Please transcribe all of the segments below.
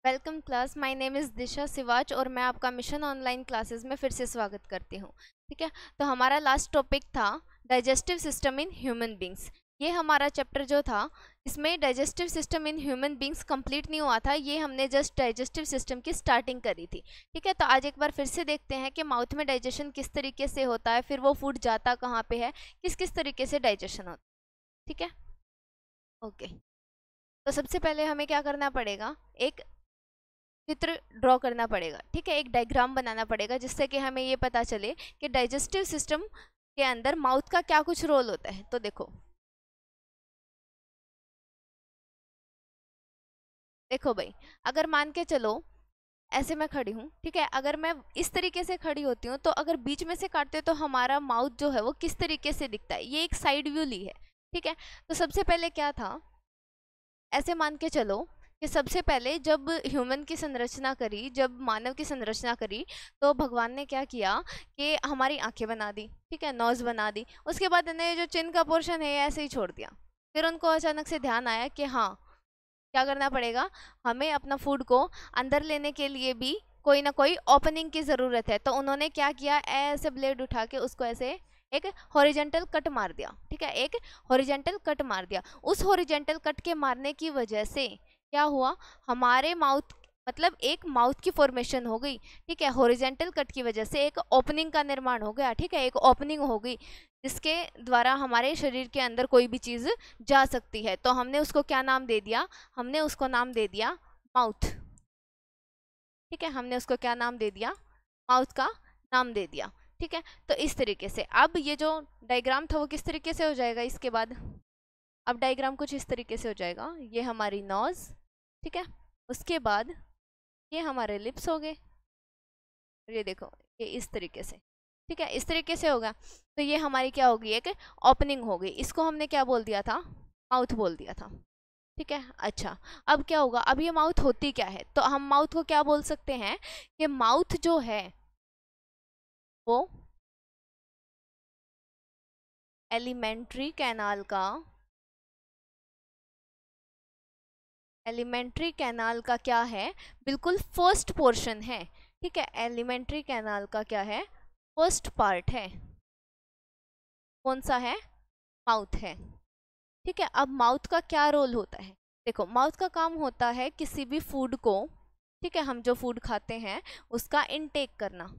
Welcome class. My name is Disha Siwach और मैं आपका मिशन ऑनलाइन क्लासेस में फिर से स्वागत करती हूँ। ठीक है, तो हमारा लास्ट टॉपिक था digestive system in human beings. ये हमारा चैप्टर जो था, इसमें digestive system in human beings complete नहीं हुआ था। ये हमने जस्ट डाइजेस्टिव सिस्टम की स्टार्टिंग करी थी। ठीक है, तो आज एक बार फिर से देखते हैं कि माउथ में डाइजेशन किस तरीके से होता है, फिर वो फूड जाता कहाँ पे है, किस किस तरीके से डाइजेशन होता है। ठीक है, ओके। तो सबसे पहले हमें क्या करना पड़ेगा, एक चित्र ड्रॉ करना पड़ेगा। ठीक है, एक डायग्राम बनाना पड़ेगा जिससे कि हमें ये पता चले कि डाइजेस्टिव सिस्टम के अंदर माउथ का क्या कुछ रोल होता है। तो देखो देखो भाई, अगर मान के चलो ऐसे मैं खड़ी हूँ, ठीक है, अगर मैं इस तरीके से खड़ी होती हूँ तो अगर बीच में से काटते तो हमारा माउथ जो है वो किस तरीके से दिखता है। ये एक साइड व्यू ली है। ठीक है, तो सबसे पहले क्या था, ऐसे मान के चलो कि सबसे पहले जब ह्यूमन की संरचना करी, जब मानव की संरचना करी, तो भगवान ने क्या किया कि हमारी आंखें बना दी। ठीक है, नोज बना दी। उसके बाद इन्हें जो चिन का पोर्शन है ऐसे ही छोड़ दिया। फिर उनको अचानक से ध्यान आया कि हाँ, क्या करना पड़ेगा, हमें अपना फूड को अंदर लेने के लिए भी कोई ना कोई ओपनिंग की ज़रूरत है। तो उन्होंने क्या किया, ऐसे ब्लेड उठा के उसको ऐसे एक हॉरिजेंटल कट मार दिया। ठीक है, एक हॉरिजेंटल कट मार दिया। उस हॉरिजेंटल कट के मारने की वजह से क्या हुआ, हमारे माउथ मतलब एक माउथ की फॉर्मेशन हो गई। ठीक है, हॉरिजेंटल कट की वजह से एक ओपनिंग का निर्माण हो गया। ठीक है, एक ओपनिंग हो गई जिसके द्वारा हमारे शरीर के अंदर कोई भी चीज़ जा सकती है। तो हमने उसको क्या नाम दे दिया, हमने उसको नाम दे दिया माउथ। ठीक है, हमने उसको क्या नाम दे दिया, माउथ का नाम दे दिया। ठीक है, तो इस तरीके से अब ये जो डायग्राम था वो किस तरीके से हो जाएगा इसके बाद, अब डायग्राम कुछ इस तरीके से हो जाएगा। ये हमारी नोज, ठीक है, उसके बाद ये हमारे लिप्स हो गए, ये देखो ये इस तरीके से। ठीक है, इस तरीके से होगा। तो ये हमारी क्या होगी, एक ओपनिंग हो गई। इसको हमने क्या बोल दिया था, माउथ बोल दिया था। ठीक है, अच्छा, अब क्या होगा, अब ये माउथ होती क्या है, तो हम माउथ को क्या बोल सकते हैं कि माउथ जो है वो एलिमेंट्री कैनाल का, एलिमेंट्री कैनाल का क्या है, बिल्कुल फर्स्ट पोर्शन है। ठीक है, एलिमेंट्री कैनाल का क्या है, फर्स्ट पार्ट है। कौन सा है, माउथ है। ठीक है, अब माउथ का क्या रोल होता है, देखो माउथ का काम होता है किसी भी फूड को, ठीक है, हम जो फूड खाते हैं उसका इनटेक करना,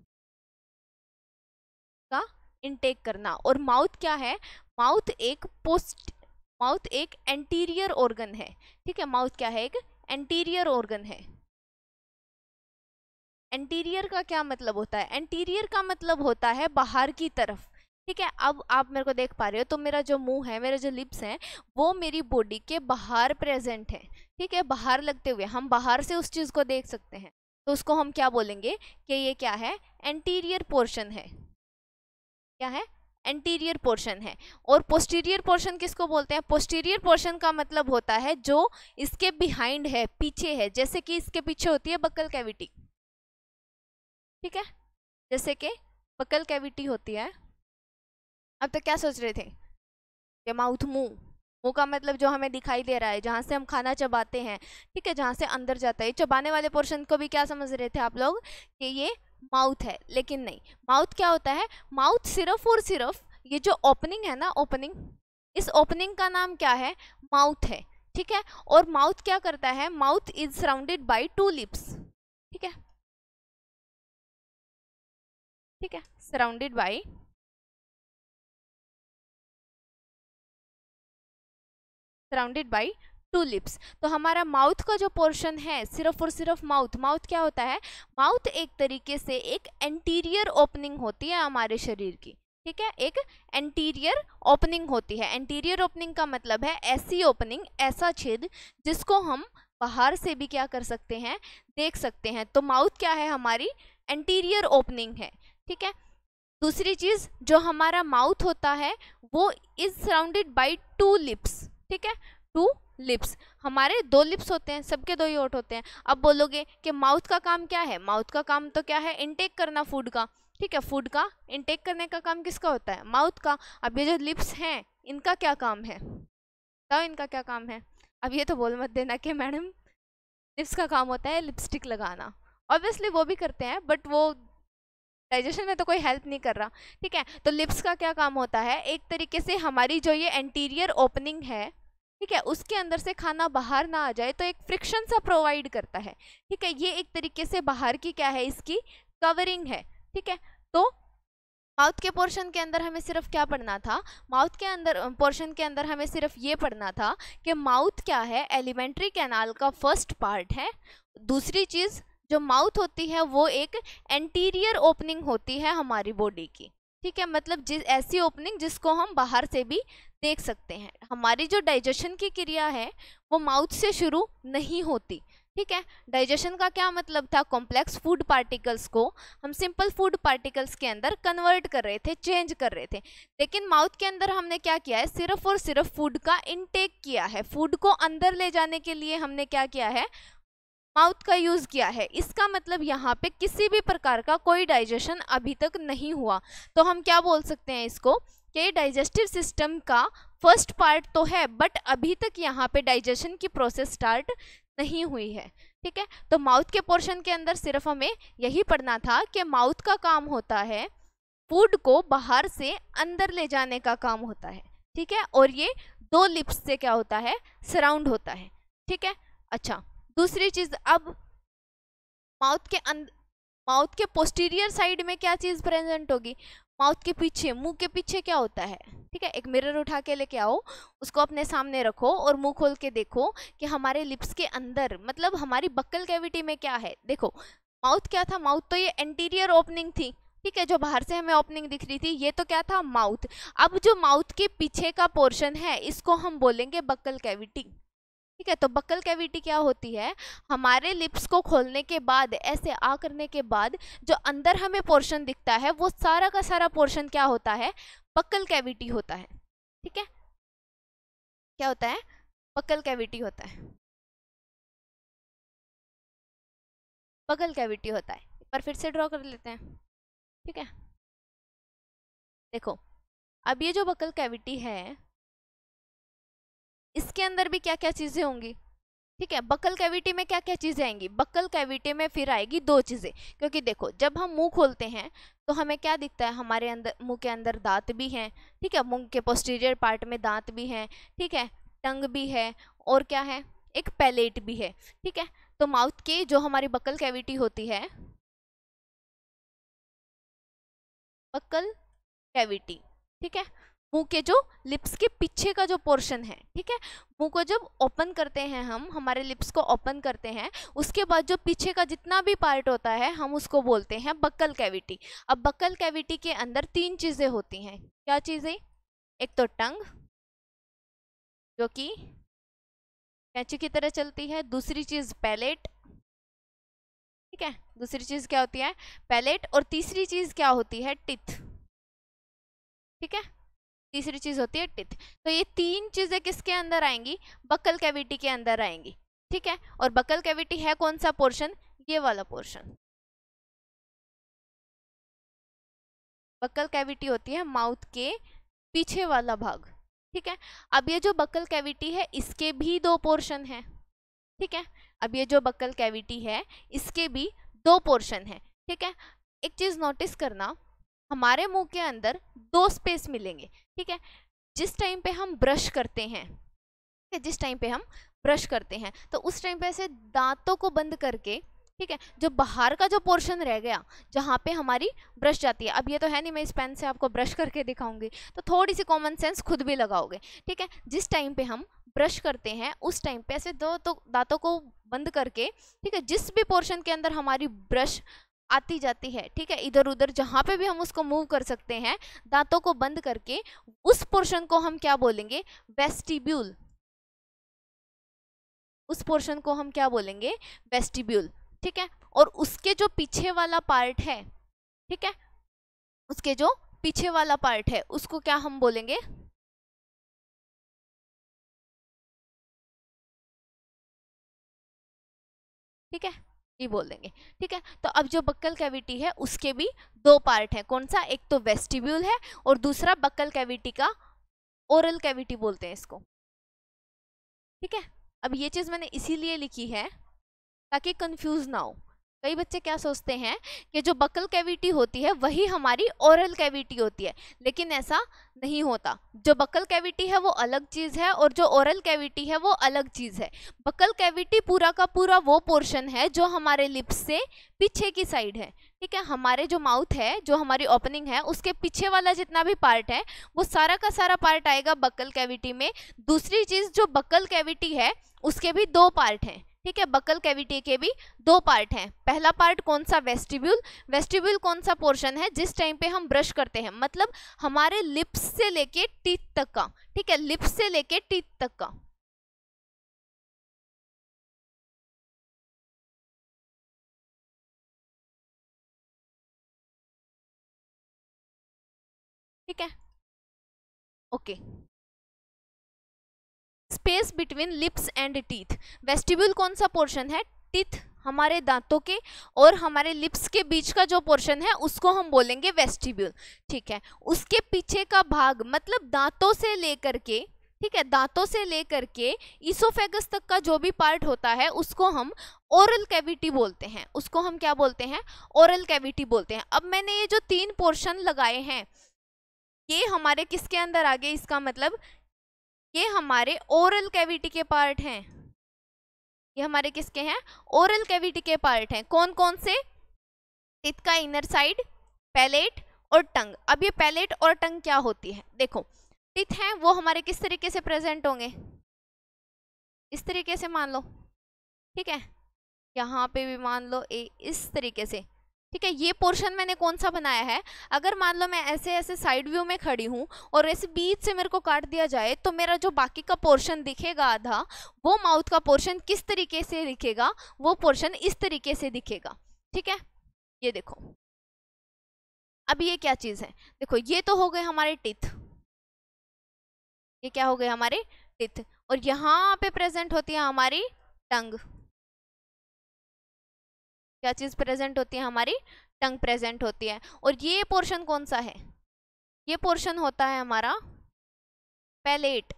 का इनटेक करना। और माउथ क्या है, माउथ एक पोस्ट, माउथ एक एंटीरियर ऑर्गन है। ठीक है, माउथ क्या है, एक एंटीरियर ऑर्गन है। एंटीरियर का क्या मतलब होता है, एंटीरियर का मतलब होता है बाहर की तरफ। ठीक है, अब आप मेरे को देख पा रहे हो, तो मेरा जो मुंह है, मेरे जो लिप्स हैं, वो मेरी बॉडी के बाहर प्रेजेंट है। ठीक है, बाहर लगते हुए हम बाहर से उस चीज को देख सकते हैं। तो उसको हम क्या बोलेंगे कि ये क्या है, एंटीरियर पोर्शन है। क्या है, एंटीरियर पोर्शन है। और पोस्टीरियर पोर्शन किसको बोलते हैं, पोस्टीरियर पोर्शन का मतलब होता है जो इसके बिहाइंड है, पीछे है। जैसे कि इसके पीछे होती है बक्कल कैविटी। ठीक है, जैसे कि बक्कल कैविटी होती है। अब तक क्या सोच रहे थे कि माउथ, मुंह, मुंह का मतलब जो हमें दिखाई दे रहा है, जहां से हम खाना चबाते हैं। ठीक है, जहां से अंदर जाता है, चबाने वाले पोर्शन को भी क्या समझ रहे थे आप लोग कि ये माउथ है, लेकिन नहीं। माउथ क्या होता है, माउथ सिर्फ और सिर्फ ये जो ओपनिंग है ना, ओपनिंग, इस ओपनिंग का नाम क्या है, माउथ है। ठीक है, और माउथ क्या करता है, mouth is surrounded by two lips. ठीक है, ठीक है, surrounded by, surrounded by two lips. तो हमारा माउथ का जो पोर्शन है, सिर्फ और सिर्फ माउथ, माउथ क्या होता है, माउथ एक तरीके से एक एंटीरियर ओपनिंग होती है हमारे शरीर की। ठीक है, एक एंटीरियर ओपनिंग होती है। एंटीरियर ओपनिंग का मतलब है ऐसी ओपनिंग, ऐसा छेद जिसको हम बाहर से भी क्या कर सकते हैं, देख सकते हैं। तो माउथ क्या है, हमारी एंटीरियर ओपनिंग है। ठीक है, दूसरी चीज, जो हमारा माउथ होता है वो is surrounded by two lips. ठीक है, टू लिप्स, हमारे दो लिप्स होते हैं, सबके दो ही होठ होते हैं। अब बोलोगे कि माउथ का काम क्या है, माउथ का काम तो क्या है, इनटेक करना फूड का। ठीक है, फूड का इनटेक करने का काम किसका होता है, माउथ का। अब ये जो लिप्स हैं इनका क्या काम है, बताओ इनका क्या काम है। अब ये तो बोल मत देना कि मैडम लिप्स का काम होता है लिपस्टिक लगाना। ऑब्वियसली वो भी करते हैं बट वो डाइजेशन में तो कोई हेल्प नहीं कर रहा, ठीक है। तो लिप्स का क्या काम होता है, एक तरीके से हमारी जो ये एंटीरियर ओपनिंग है, ठीक है, उसके अंदर से खाना बाहर ना आ जाए तो एक फ्रिक्शन सा प्रोवाइड करता है, ठीक है। ये एक तरीके से बाहर की क्या है, इसकी कवरिंग है, ठीक है। तो माउथ के पोर्शन के अंदर हमें सिर्फ क्या पढ़ना था, माउथ के अंदर पोर्शन के अंदर हमें सिर्फ ये पढ़ना था कि माउथ क्या है, एलिमेंट्री कैनाल का फर्स्ट पार्ट है। दूसरी चीज जो माउथ होती है वो एक एंटीरियर ओपनिंग होती है हमारी बॉडी की, ठीक है। मतलब जिस ऐसी ओपनिंग जिसको हम बाहर से भी देख सकते हैं। हमारी जो डाइजेशन की क्रिया है वो माउथ से शुरू नहीं होती, ठीक है। डाइजेशन का क्या मतलब था, कॉम्प्लेक्स फूड पार्टिकल्स को हम सिंपल फूड पार्टिकल्स के अंदर कन्वर्ट कर रहे थे, चेंज कर रहे थे। लेकिन माउथ के अंदर हमने क्या किया है, सिर्फ और सिर्फ फूड का इनटेक किया है। फूड को अंदर ले जाने के लिए हमने क्या किया है, माउथ का यूज किया है। इसका मतलब यहाँ पे किसी भी प्रकार का कोई डाइजेशन अभी तक नहीं हुआ। तो हम क्या बोल सकते हैं इसको कि डाइजेस्टिव सिस्टम का फर्स्ट पार्ट तो है बट अभी तक यहाँ पे डाइजेशन की प्रोसेस स्टार्ट नहीं हुई है, ठीक है। तो माउथ के पोर्शन के अंदर सिर्फ हमें यही पढ़ना था कि माउथ का काम होता है फूड को बाहर से अंदर ले जाने का काम होता है, ठीक है। और ये दो लिप्स से क्या होता है, सराउंड होता है, ठीक है। अच्छा, दूसरी चीज, अब माउथ के पोस्टीरियर साइड में क्या चीज प्रेजेंट होगी, माउथ के पीछे, मुंह के पीछे क्या होता है, ठीक है। एक मिरर उठा के लेके आओ, उसको अपने सामने रखो और मुंह खोल के देखो कि हमारे लिप्स के अंदर, मतलब हमारी बक्कल कैविटी में क्या है। देखो माउथ क्या था, माउथ तो ये एंटीरियर ओपनिंग थी, ठीक है, जो बाहर से हमें ओपनिंग दिख रही थी, ये तो क्या था, माउथ। अब जो माउथ के पीछे का पोर्शन है इसको हम बोलेंगे बक्कल कैविटी, ठीक है। तो बक्कल कैविटी क्या होती है, हमारे लिप्स को खोलने के बाद, ऐसे आ करने के बाद जो अंदर हमें पोर्शन दिखता है वो सारा का सारा पोर्शन क्या होता है, बक्कल कैविटी होता है, ठीक है। क्या होता है, बक्कल कैविटी होता है, बक्कल कैविटी होता है। एक बार फिर से ड्रॉ कर लेते हैं, ठीक है। देखो अब ये जो बक्कल कैविटी है इसके अंदर भी क्या क्या चीजें होंगी, ठीक है। बक्कल कैविटी में क्या क्या चीजें आएंगी, बक्कल कैविटी में फिर आएगी दो चीजें, क्योंकि देखो जब हम मुंह खोलते हैं तो हमें क्या दिखता है, हमारे अंदर मुंह के अंदर दांत भी हैं, ठीक है, मुंह के पोस्टीरियर पार्ट में दांत भी हैं, ठीक है, टंग भी है और क्या है, एक पैलेट भी है, ठीक है। तो माउथ की जो हमारी बक्कल कैविटी होती है, बक्कल कैविटी, ठीक है, मुंह के जो लिप्स के पीछे का जो पोर्शन है, ठीक है, मुंह को जब ओपन करते हैं हम, हमारे लिप्स को ओपन करते हैं, उसके बाद जो पीछे का जितना भी पार्ट होता है हम उसको बोलते हैं बक्कल कैविटी। अब बक्कल कैविटी के अंदर तीन चीजें होती हैं, क्या चीजें, एक तो टंग जो कि कैंची की तरह चलती है, दूसरी चीज पैलेट, ठीक है, दूसरी चीज क्या होती है, पैलेट, और तीसरी चीज क्या होती है, टिथ, ठीक है, तीसरी चीज होती है टिथ। तो ये तीन चीजें किसके अंदर आएंगी, बक्कल कैविटी के अंदर आएंगी, ठीक है। और बक्कल कैविटी है कौन सा पोर्शन, ये वाला पोर्शन, बक्कल कैविटी होती है माउथ के पीछे वाला भाग, ठीक है। अब ये जो बक्कल कैविटी है इसके भी दो पोर्शन है, ठीक है। अब ये जो बक्कल कैविटी है इसके भी दो पोर्शन है, ठीक है। एक चीज नोटिस करना, हमारे मुंह के अंदर दो स्पेस मिलेंगे, ठीक है। जिस टाइम पे हम ब्रश करते हैं, जिस टाइम पे हम ब्रश करते हैं तो उस टाइम पे ऐसे दांतों को बंद करके, ठीक है, जो बाहर का जो पोर्शन रह गया जहाँ पे हमारी ब्रश जाती है, अब ये तो है नहीं मैं इस पेन से आपको ब्रश करके दिखाऊंगी, तो थोड़ी सी कॉमन सेंस खुद भी लगाओगे, ठीक है। जिस टाइम पे हम ब्रश करते हैं उस टाइम पे ऐसे दो तो दांतों को बंद करके, ठीक है, जिस भी पोर्शन के अंदर हमारी ब्रश आती जाती है, ठीक है, इधर उधर जहां पे भी हम उसको मूव कर सकते हैं, दांतों को बंद करके, उस पोर्शन को हम क्या बोलेंगे, वेस्टिब्यूल, उस पोर्शन को हम क्या बोलेंगे, वेस्टिब्यूल, ठीक है। और उसके जो पीछे वाला पार्ट है, ठीक है, उसके जो पीछे वाला पार्ट है उसको क्या हम बोलेंगे, ठीक है, ये बोल देंगे, ठीक है। तो अब जो बक्कल कैविटी है उसके भी दो पार्ट है, कौन सा, एक तो वेस्टिब्यूल है और दूसरा बक्कल कैविटी का ओरल कैविटी बोलते हैं इसको, ठीक है। अब ये चीज मैंने इसीलिए लिखी है ताकि कंफ्यूज ना हो। कई बच्चे क्या सोचते हैं कि जो बकल कैविटी होती है वही हमारी ओरल कैविटी होती है, लेकिन ऐसा नहीं होता। जो बकल कैविटी है वो अलग चीज़ है और जो ओरल कैविटी है वो अलग चीज़ है। बकल कैविटी पूरा का पूरा वो पोर्शन है जो हमारे लिप्स से पीछे की साइड है, ठीक है। हमारे जो माउथ है, जो हमारी ओपनिंग है, उसके पीछे वाला जितना भी पार्ट है वो सारा का सारा पार्ट आएगा बकल कैविटी में। दूसरी चीज़, जो बकल कैविटी है उसके भी दो पार्ट हैं, ठीक है। बकल कैविटी के भी दो पार्ट हैं। पहला पार्ट कौन सा? वेस्टिब्यूल। वेस्टिब्यूल कौन सा पोर्शन है? जिस टाइम पे हम ब्रश करते हैं, मतलब हमारे लिप्स से लेके टीथ तक का, ठीक है, लिप्स से लेके टीथ तक का। ठीक है, okay. Space between lips and teeth. Vestibule कौन सा पोर्शन है? टीथ, हमारे दांतों के और हमारे लिप्स के बीच का जो पोर्शन है उसको हम बोलेंगे वेस्टिब्यूल, ठीक है। उसके पीछे का भाग, मतलब दांतों से लेकर के, ठीक है, दांतों से लेकर के इसोफेगस तक का जो भी पार्ट होता है उसको हम ओरल कैविटी बोलते हैं। उसको हम क्या बोलते हैं? ओरल कैविटी बोलते हैं। अब मैंने ये जो तीन पोर्शन लगाए हैं ये हमारे किसके अंदर आ गए? इसका मतलब ये हमारे ओरल कैविटी के पार्ट हैं। ये हमारे किसके हैं? ओरल कैविटी के पार्ट हैं। कौन कौन से? टीथ का इनर साइड, पैलेट और टंग। अब ये पैलेट और टंग क्या होती है? देखो, टीथ हैं वो हमारे किस तरीके से प्रेजेंट होंगे? इस तरीके से मान लो, ठीक है। यहाँ पे भी मान लो इस तरीके से, ठीक है। ये पोर्शन मैंने कौन सा बनाया है? अगर मान लो मैं ऐसे ऐसे साइड व्यू में खड़ी हूँ और ऐसे बीच से मेरे को काट दिया जाए तो मेरा जो बाकी का पोर्शन दिखेगा आधा, वो माउथ का पोर्शन किस तरीके से दिखेगा? वो पोर्शन इस तरीके से दिखेगा, ठीक है। ये देखो, अब ये क्या चीज़ है? देखो, ये तो हो गए हमारे टीथ, ये क्या हो गए? हमारे टीथ। और यहाँ पे प्रेजेंट होती है हमारी टंग। क्या चीज प्रेजेंट होती है? हमारी टंग प्रेजेंट होती है। और ये पोर्शन कौन सा है? ये पोर्शन होता है हमारा पैलेट।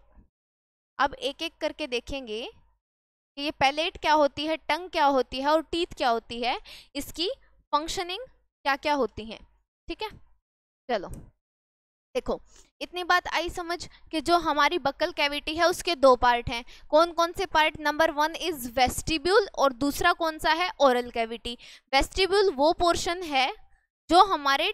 अब एक एक करके देखेंगे कि ये पैलेट क्या होती है, टंग क्या होती है और टीथ क्या होती है, इसकी फंक्शनिंग क्या क्या होती है, ठीक है। चलो देखो, इतनी बात आई समझ कि जो हमारी बकल कैविटी है उसके दो पार्ट हैं। कौन कौन से पार्ट? नंबर 1 इज वेस्टिब्यूल और दूसरा कौन सा है? Oral cavity. वेस्टिब्यूल वो पोर्शन है जो हमारे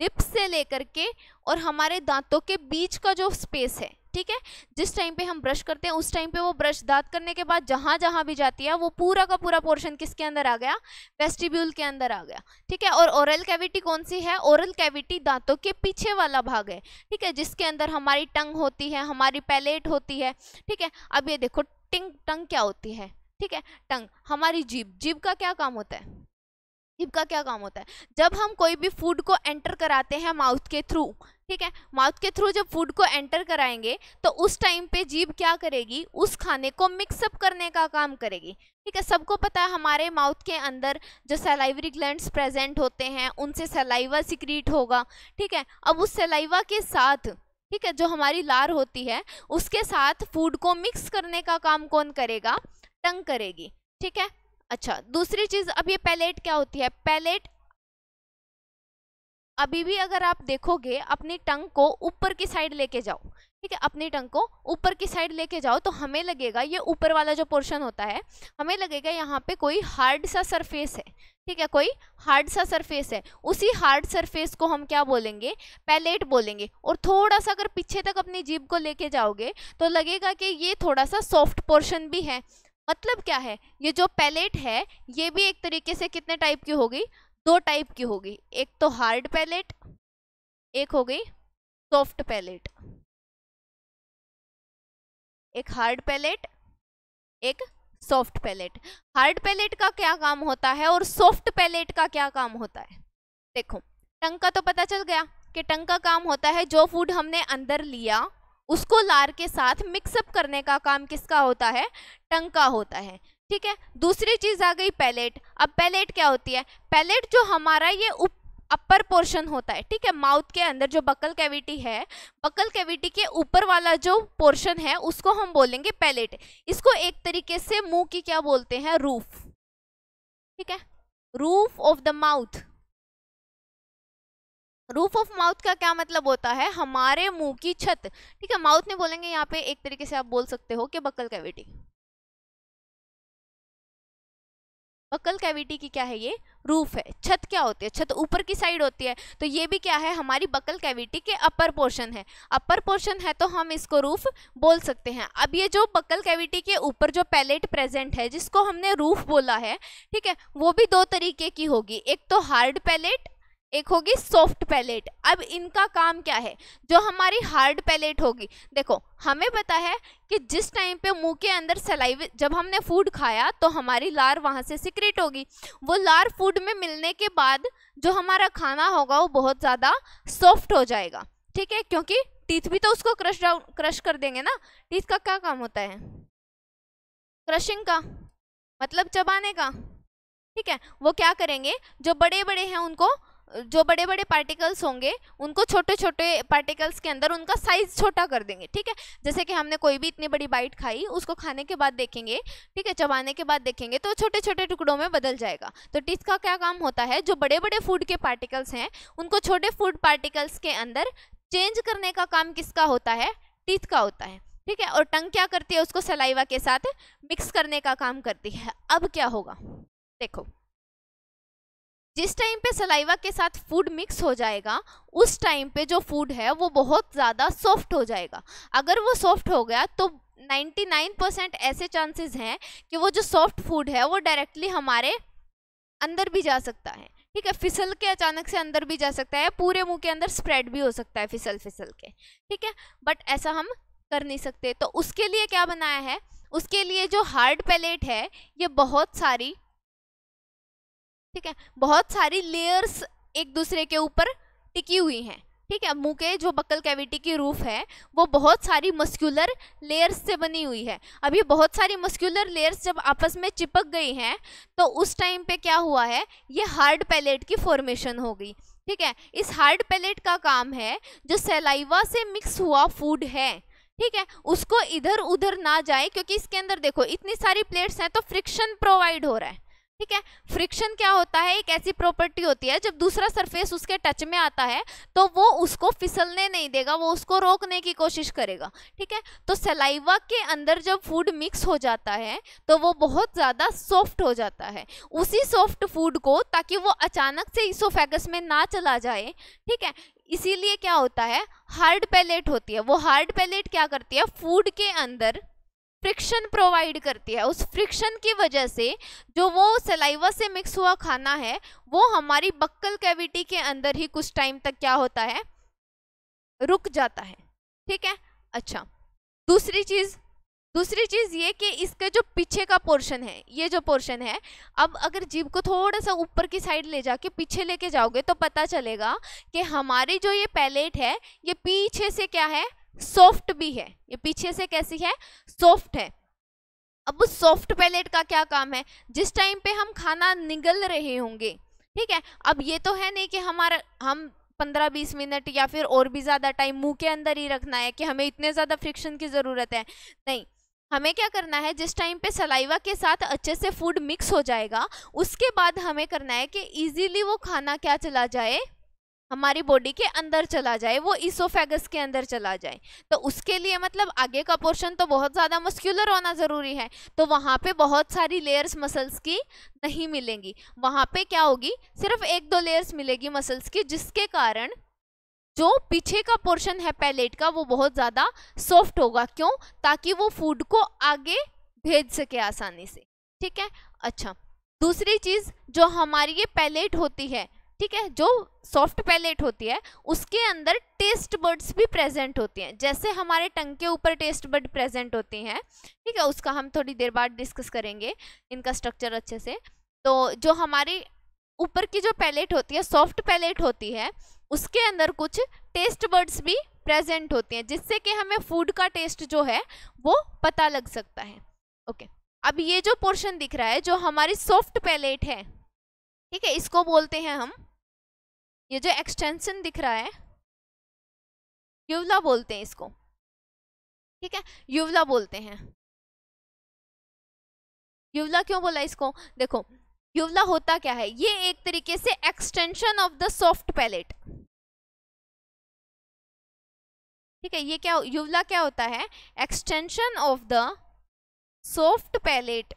लिप्स से लेकर के और हमारे दांतों के बीच का जो स्पेस है, ठीक है। जिस टाइम पे हम ब्रश करते हैं उस टाइम पे वो ब्रश दांत करने के बाद जहां जहां भी जाती है वो पूरा का पूरा पोर्शन किसके अंदर आ गया? वेस्टिब्यूल के अंदर आ गया, ठीक है। और ओरल कैविटी कौन सी है? ओरल कैविटी दांतों के पीछे वाला भाग है, ठीक है, जिसके अंदर हमारी टंग होती है, हमारी पैलेट होती है, ठीक है। अब ये देखो, टंग क्या होती है? ठीक है, टंग हमारी जीभ। जीभ का क्या काम होता है? जीभ का क्या काम होता है? जब हम कोई भी फूड को एंटर कराते हैं माउथ के थ्रू, ठीक है, माउथ के थ्रू जब फूड को एंटर कराएंगे तो उस टाइम पे जीभ क्या करेगी? उस खाने को मिक्सअप करने का काम करेगी, ठीक है। सबको पता है हमारे माउथ के अंदर जो सलाइवरी ग्लैंड्स प्रेजेंट होते हैं उनसे सलाइवा सिक्रीट होगा, ठीक है। अब उस सलाइवा के साथ, ठीक है, जो हमारी लार होती है उसके साथ फूड को मिक्स करने का काम कौन करेगा? टंग करेगी, ठीक है। अच्छा, दूसरी चीज, अब ये पैलेट क्या होती है? पैलेट, अभी भी अगर आप देखोगे अपनी टंग को ऊपर की साइड लेके जाओ, ठीक है, अपनी टंग को ऊपर की साइड लेके जाओ तो हमें लगेगा ये ऊपर वाला जो पोर्शन होता है, हमें लगेगा यहाँ पे कोई हार्ड सा सरफेस है, ठीक है, कोई हार्ड सा सरफेस है। उसी हार्ड सरफेस को हम क्या बोलेंगे? पैलेट बोलेंगे। और थोड़ा सा अगर पीछे तक अपनी जीभ को लेके जाओगे तो लगेगा कि ये थोड़ा सा सॉफ्ट पोर्शन भी है। मतलब क्या है? ये जो पैलेट है ये भी एक तरीके से कितने टाइप की होगी? दो टाइप की होगी। एक तो हार्ड पैलेट, एक हो गई सॉफ्ट पैलेट। एक हार्ड पैलेट, एक सॉफ्ट पैलेट। हार्ड पैलेट का क्या काम होता है और सॉफ्ट पैलेट का क्या काम होता है? देखो, टंग का तो पता चल गया कि टंग का काम होता है जो फूड हमने अंदर लिया उसको लार के साथ मिक्सअप करने का काम किसका होता है? टंग का होता है, ठीक है। दूसरी चीज आ गई पैलेट। अब पैलेट क्या होती है? पैलेट जो हमारा ये अपर पोर्शन होता है, ठीक है, माउथ के अंदर जो बकल कैविटी है, बकल कैविटी के ऊपर वाला जो पोर्शन है उसको हम बोलेंगे पैलेट। इसको एक तरीके से मुंह की क्या बोलते हैं? रूफ। ठीक है। Roof of the mouth, roof of mouth का क्या मतलब होता है, हमारे मुंह की छत। ठीक है, माउथ नहीं बोलेंगे यहाँ पे, एक तरीके से आप बोल सकते हो कि बक्कल कैविटी। बक्कल कैविटी की क्या है, ये रूफ है। छत क्या होती है, छत ऊपर की साइड होती है, तो ये भी क्या है, हमारी बक्कल कैविटी के अपर पोर्शन है। अपर पोर्शन है तो हम इसको रूफ बोल सकते हैं। अब ये जो बक्कल कैविटी के ऊपर जो पैलेट प्रेजेंट है, जिसको हमने रूफ बोला है, ठीक है, वो भी दो तरीके की होगी, एक तो हार्ड पैलेट, एक होगी सॉफ्ट पैलेट। अब इनका काम क्या है, जो हमारी हार्ड पैलेट होगी, देखो हमें पता है कि जिस टाइम पे मुंह के अंदर सलाइवे, जब हमने फूड खाया तो हमारी लार वहां से सिक्रेट होगी, वो लार फूड में मिलने के बाद जो हमारा खाना होगा वो बहुत ज्यादा सॉफ्ट हो जाएगा। ठीक है, क्योंकि टीथ भी तो उसको क्रश कर देंगे ना। टीथ का क्या काम होता है, क्रशिंग का, मतलब चबाने का। ठीक है, वो क्या करेंगे, जो बड़े बड़े हैं उनको, जो बड़े बड़े पार्टिकल्स होंगे उनको छोटे छोटे पार्टिकल्स के अंदर उनका साइज छोटा कर देंगे। ठीक है, जैसे कि हमने कोई भी इतनी बड़ी बाइट खाई, उसको खाने के बाद देखेंगे, ठीक है, चबाने के बाद देखेंगे तो छोटे छोटे टुकड़ों में बदल जाएगा। तो टीथ का क्या काम होता है, जो बड़े बड़े फूड के पार्टिकल्स हैं उनको छोटे फूड पार्टिकल्स के अंदर चेंज करने का काम किसका होता है, टीथ का होता है। ठीक है, और टंग क्या करती है, उसको सलाइवा के साथ मिक्स करने का काम करती है। अब क्या होगा, देखो जिस टाइम पे सलाइवा के साथ फूड मिक्स हो जाएगा, उस टाइम पे जो फूड है वो बहुत ज़्यादा सॉफ्ट हो जाएगा। अगर वो सॉफ्ट हो गया तो 99% ऐसे चांसेस हैं कि वो जो सॉफ्ट फूड है वो डायरेक्टली हमारे अंदर भी जा सकता है। ठीक है, फिसल के अचानक से अंदर भी जा सकता है, पूरे मुंह के अंदर स्प्रेड भी हो सकता है फिसल फिसल के। ठीक है, बट ऐसा हम कर नहीं सकते। तो उसके लिए क्या बनाया है, उसके लिए जो हार्ड पैलेट है ये बहुत सारी, ठीक है, बहुत सारी लेयर्स एक दूसरे के ऊपर टिकी हुई हैं। ठीक है, मुंह के जो बक्कल कैविटी की रूफ है वो बहुत सारी मस्क्यूलर लेयर्स से बनी हुई है। अब ये बहुत सारी मस्क्यूलर लेयर्स जब आपस में चिपक गई हैं तो उस टाइम पे क्या हुआ है, ये हार्ड पैलेट की फॉर्मेशन हो गई। ठीक है, इस हार्ड पैलेट का काम है जो सलाइवा से मिक्स हुआ फूड है, ठीक है, उसको इधर उधर ना जाए, क्योंकि इसके अंदर देखो इतनी सारी प्लेट्स हैं तो फ्रिक्शन प्रोवाइड हो रहा है। ठीक है, फ्रिक्शन क्या होता है, एक ऐसी प्रॉपर्टी होती है जब दूसरा सरफेस उसके टच में आता है तो वो उसको फिसलने नहीं देगा, वो उसको रोकने की कोशिश करेगा। ठीक है, तो सलाइवा के अंदर जब फूड मिक्स हो जाता है तो वो बहुत ज़्यादा सॉफ्ट हो जाता है। उसी सॉफ्ट फूड को, ताकि वो अचानक से इसोफेगस में ना चला जाए, ठीक है, इसीलिए क्या होता है, हार्ड पैलेट होती है। वो हार्ड पैलेट क्या करती है, फूड के अंदर फ्रिक्शन प्रोवाइड करती है। उस फ्रिक्शन की वजह से जो वो सलाइवा से मिक्स हुआ खाना है वो हमारी बक्कल कैविटी के अंदर ही कुछ टाइम तक क्या होता है, रुक जाता है। ठीक है, अच्छा, दूसरी चीज ये कि इसका जो पीछे का पोर्शन है, ये जो पोर्शन है, अब अगर जीभ को थोड़ा सा ऊपर की साइड ले जाके पीछे लेके जाओगे तो पता चलेगा कि हमारी जो ये पैलेट है ये पीछे से क्या है, सॉफ्ट भी है। ये पीछे से कैसी है, सॉफ्ट है। अब उस सॉफ्ट पैलेट का क्या काम है, जिस टाइम पे हम खाना निगल रहे होंगे, ठीक है, अब ये तो है नहीं कि हम 15-20 मिनट या फिर और भी ज्यादा टाइम मुंह के अंदर ही रखना है कि हमें इतने ज्यादा फ्रिक्शन की जरूरत है, नहीं। हमें क्या करना है, जिस टाइम पे सलाइवा के साथ अच्छे से फूड मिक्स हो जाएगा उसके बाद हमें करना है कि इजीली वो खाना क्या चला जाए, हमारी बॉडी के अंदर चला जाए, वो इसोफेगस के अंदर चला जाए। तो उसके लिए मतलब आगे का पोर्शन तो बहुत ज़्यादा मस्क्यूलर होना ज़रूरी है, तो वहाँ पे बहुत सारी लेयर्स मसल्स की नहीं मिलेंगी। वहाँ पे क्या होगी, सिर्फ 1-2 लेयर्स मिलेगी मसल्स की, जिसके कारण जो पीछे का पोर्शन है पैलेट का वो बहुत ज़्यादा सॉफ्ट होगा। क्यों, ताकि वो फूड को आगे भेज सके आसानी से। ठीक है, अच्छा, दूसरी चीज़ जो हमारी ये पैलेट होती है, ठीक है, जो सॉफ्ट पैलेट होती है उसके अंदर टेस्ट बर्ड्स भी प्रेजेंट होती हैं। जैसे हमारे टंग के ऊपर टेस्ट बर्ड प्रेजेंट होती हैं, ठीक है, उसका हम थोड़ी देर बाद डिस्कस करेंगे इनका स्ट्रक्चर अच्छे से। तो जो हमारी ऊपर की जो पैलेट होती है, सॉफ्ट पैलेट होती है, उसके अंदर कुछ टेस्ट बर्ड्स भी प्रेजेंट होती हैं, जिससे कि हमें फूड का टेस्ट जो है वो पता लग सकता है। ओके, अब ये जो पोर्शन दिख रहा है जो हमारी सॉफ्ट पैलेट है, ठीक है, इसको बोलते हैं हम, ये जो एक्सटेंशन दिख रहा है यूवला बोलते हैं इसको। ठीक है, यूवला बोलते हैं। यूवला क्यों बोला इसको, देखो युवला होता क्या है, ये एक तरीके से extension of the soft palate, ठीक है। ये क्या, युवला क्या होता है, extension of the soft palate.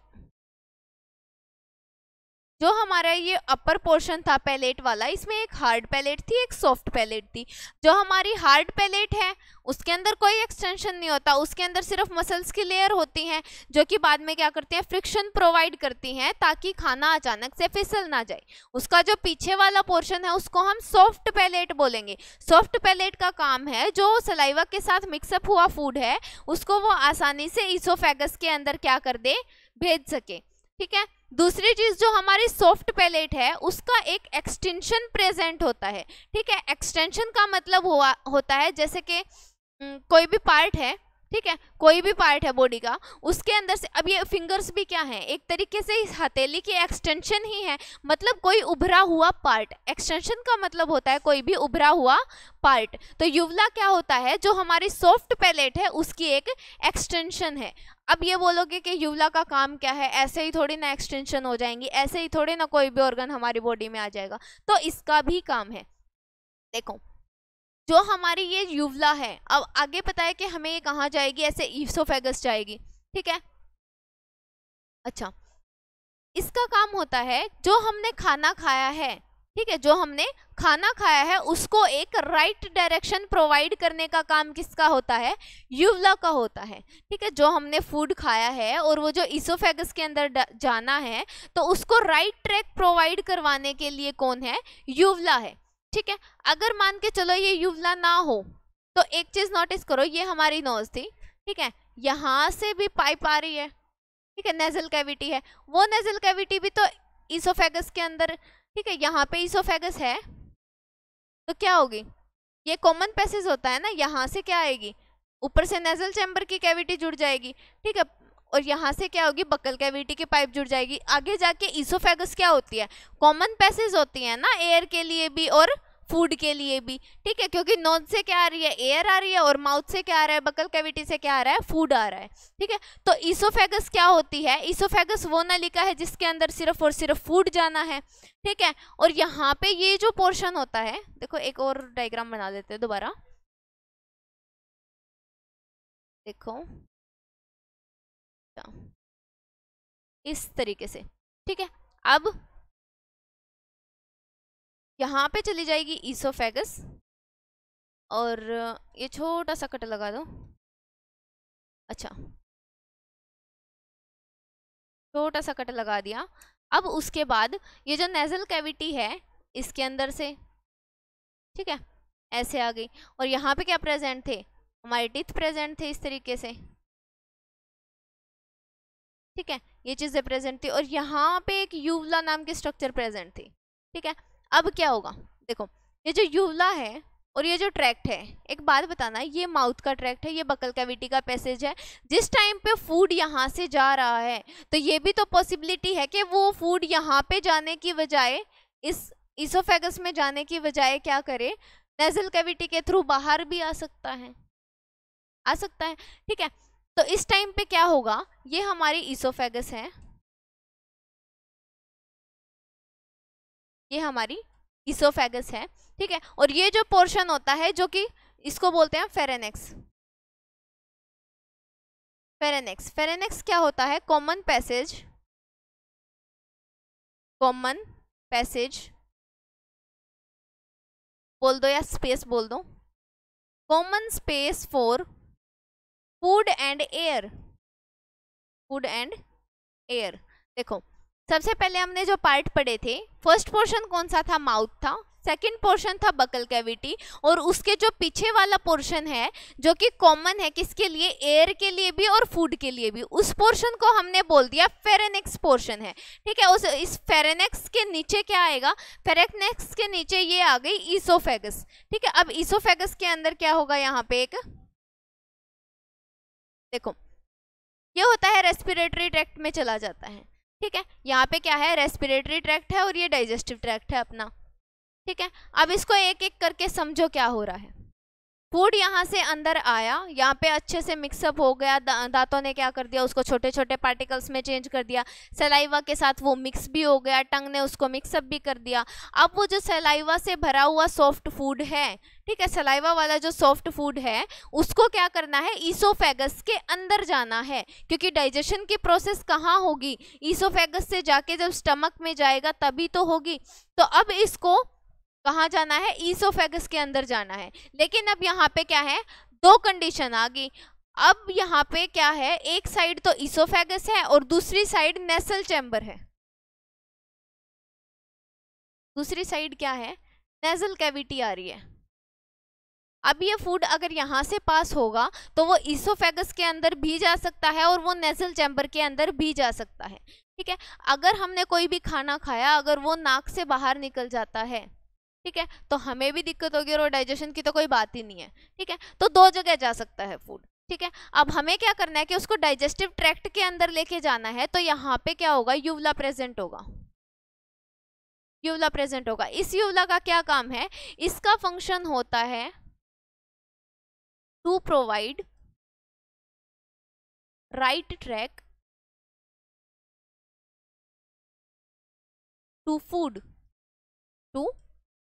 जो हमारा ये अपर पोर्शन था पैलेट वाला, इसमें एक हार्ड पैलेट थी, एक सॉफ्ट पैलेट थी। जो हमारी हार्ड पैलेट है उसके अंदर कोई एक्सटेंशन नहीं होता, उसके अंदर सिर्फ मसल्स की लेयर होती हैं जो कि बाद में क्या करती हैं, फ्रिक्शन प्रोवाइड करती हैं ताकि खाना अचानक से फिसल ना जाए। उसका जो पीछे वाला पोर्शन है उसको हम सॉफ्ट पैलेट बोलेंगे। सॉफ्ट पैलेट का काम है जो सलाइवा के साथ मिक्सअप हुआ फूड है उसको वो आसानी से ईसोफेगस के अंदर क्या कर दे, भेज सके, ठीक है। दूसरी चीज जो हमारी सॉफ्ट पैलेट है उसका एक एक्सटेंशन प्रेजेंट होता है, ठीक है। एक्सटेंशन का मतलब होता है जैसे कि कोई भी पार्ट है, ठीक है, कोई भी पार्ट है बॉडी का, उसके अंदर से, अब ये फिंगर्स भी क्या है, एक तरीके से इस हथेली की एक्सटेंशन ही है, मतलब कोई उभरा हुआ पार्ट। एक्सटेंशन का मतलब होता है कोई भी उभरा हुआ पार्ट। तो युवला क्या होता है, जो हमारी सॉफ्ट पैलेट है उसकी एक एक्सटेंशन है। अब ये बोलोगे कि युवला का काम क्या है, ऐसे ही थोड़ी ना एक्सटेंशन हो जाएंगी, ऐसे ही थोड़ी ना कोई भी ऑर्गन हमारी बॉडी में आ जाएगा, तो इसका भी काम है। देखो जो हमारी ये युवला है, अब आगे पता है कि हमें ये कहाँ जाएगी, ऐसे ईसोफेगस जाएगी, ठीक है। अच्छा, इसका काम होता है जो हमने खाना खाया है, ठीक है, जो हमने खाना खाया है उसको एक राइट डायरेक्शन प्रोवाइड करने का काम किसका होता है, युवला का होता है, ठीक है। जो हमने फूड खाया है और वो जो ईसोफेगस के अंदर जाना है तो उसको राइट ट्रैक प्रोवाइड करवाने के लिए कौन है, युवला है, ठीक है। अगर मान के चलो ये युवला ना हो तो एक चीज नोटिस करो, ये हमारी नोज थी, ठीक है, यहाँ से भी पाइप आ रही है, ठीक है, नेजल कैविटी है, वो नेजल कैविटी भी तो ईसोफेगस के अंदर, ठीक है, यहाँ पे ईसोफेगस है तो क्या होगी, ये कॉमन पैसेज होता है ना, यहाँ से क्या आएगी, ऊपर से नेजल चैम्बर की कैविटी जुड़ जाएगी, ठीक है, और यहाँ से क्या होगी, बक्कल कैविटी की पाइप जुड़ जाएगी। आगे जाके ईसोफेगस क्या होती है, कॉमन पैसेज होती है ना, एयर के लिए भी और फूड के लिए भी, ठीक है, क्योंकि नोज से क्या आ रही है, एयर आ रही है, और माउथ से क्या आ रहा है, बक्कल कैविटी से क्या आ रहा है, फूड आ रहा है, ठीक है। तो ईसोफेगस क्या होती है, ईसोफेगस वो नलिका है जिसके अंदर सिर्फ और सिर्फ फूड जाना है, ठीक है। और यहाँ पे ये जो पोर्शन होता है, देखो एक और डायग्राम बना देते हैं दोबारा, देखो इस तरीके से, ठीक है। अब यहाँ पे चली जाएगी ईसोफेगस और ये छोटा सा कट लगा दो, अच्छा छोटा सा कट लगा दिया। अब उसके बाद ये जो नेजल कैविटी है इसके अंदर से, ठीक है, ऐसे आ गई, और यहाँ पे क्या प्रेजेंट थे, हमारे टीथ प्रेजेंट थे इस तरीके से, ठीक है, ये चीजें प्रेजेंट थी, और यहाँ पे एक युवला नाम की स्ट्रक्चर प्रेजेंट थी, ठीक है। अब क्या होगा, देखो ये जो युवला है और ये जो ट्रैक्ट है, एक बात बताना, ये माउथ का ट्रैक्ट है, ये बकल कैविटी का पैसेज है। जिस टाइम पे फूड यहाँ से जा रहा है तो ये भी तो पॉसिबिलिटी है कि वो फूड यहाँ पे जाने की बजाय, इस ईसोफेगस में जाने की बजाय क्या करे, नेजल कैविटी के थ्रू बाहर भी आ सकता है, आ सकता है, ठीक है। तो इस टाइम पे क्या होगा, ये हमारी ईसोफेगस है, ये हमारी ईसोफेगस है, ठीक है, और ये जो पोर्शन होता है जो कि इसको बोलते हैं फेरेनेक्स। फेरेनेक्स, फेरेनेक्स क्या होता है, कॉमन पैसेज, कॉमन पैसेज बोल दो या स्पेस बोल दो, common space for food and air, food and air. देखो सबसे पहले हमने जो पार्ट पढ़े थे, फर्स्ट पोर्शन कौन सा था, माउथ था, सेकंड पोर्शन था बकल कैविटी, और उसके जो पीछे वाला पोर्शन है जो कि कॉमन है किसके लिए, एयर के लिए भी और फूड के लिए भी, उस पोर्शन को हमने बोल दिया फेरेनेक्स पोर्शन है, ठीक है। उस इस फेरेनेक्स के नीचे क्या आएगा, फेरेनेक्स के नीचे ये आ गई ईसोफेगस, ठीक है। अब ईसोफेगस के अंदर क्या होगा, यहाँ पे एक देखो ये होता है रेस्पिरेटरी ट्रैक्ट में चला जाता है, ठीक है। यहाँ पे क्या है, रेस्पिरेटरी ट्रैक्ट है और ये डाइजेस्टिव ट्रैक्ट है अपना, ठीक है। अब इसको एक एक करके समझो क्या हो रहा है। फूड यहाँ से अंदर आया, यहाँ पे अच्छे से मिक्सअप हो गया, दांतों ने क्या कर दिया, उसको छोटे छोटे पार्टिकल्स में चेंज कर दिया, सलाइवा के साथ वो मिक्स भी हो गया, टंग ने उसको मिक्सअप भी कर दिया। अब वो जो सलाइवा से भरा हुआ सॉफ्ट फूड है, ठीक है, सलाइवा वाला जो सॉफ्ट फूड है, उसको क्या करना है, ईसोफेगस के अंदर जाना है, क्योंकि डाइजेशन की प्रोसेस कहाँ होगी, ईसोफेगस से जाके जब स्टमक में जाएगा तभी तो होगी। तो अब इसको कहाँ जाना है, ईसोफेगस के अंदर जाना है। लेकिन अब यहाँ पे क्या है, दो कंडीशन आ गई। अब यहाँ पे क्या है, एक साइड तो ईसोफेगस है और दूसरी साइड नेसल चैम्बर है। दूसरी साइड क्या है, नेजल कैविटी आ रही है। अब ये फूड अगर यहाँ से पास होगा तो वो ईसोफेगस के अंदर भी जा सकता है और वो नेजल चैम्बर के अंदर भी जा सकता है, ठीक है। अगर हमने कोई भी खाना खाया, अगर वो नाक से बाहर निकल जाता है, ठीक है, तो हमें भी दिक्कत होगी और डाइजेशन की तो कोई बात ही नहीं है, ठीक है। तो दो जगह जा सकता है फूड, ठीक है। अब हमें क्या करना है कि उसको डाइजेस्टिव ट्रैक्ट के अंदर लेके जाना है। तो यहाँ पे क्या होगा, यूवला प्रेजेंट होगा, यूवला प्रेजेंट होगा। इस यूवला का क्या काम है, इसका फंक्शन होता है to provide right track to food, to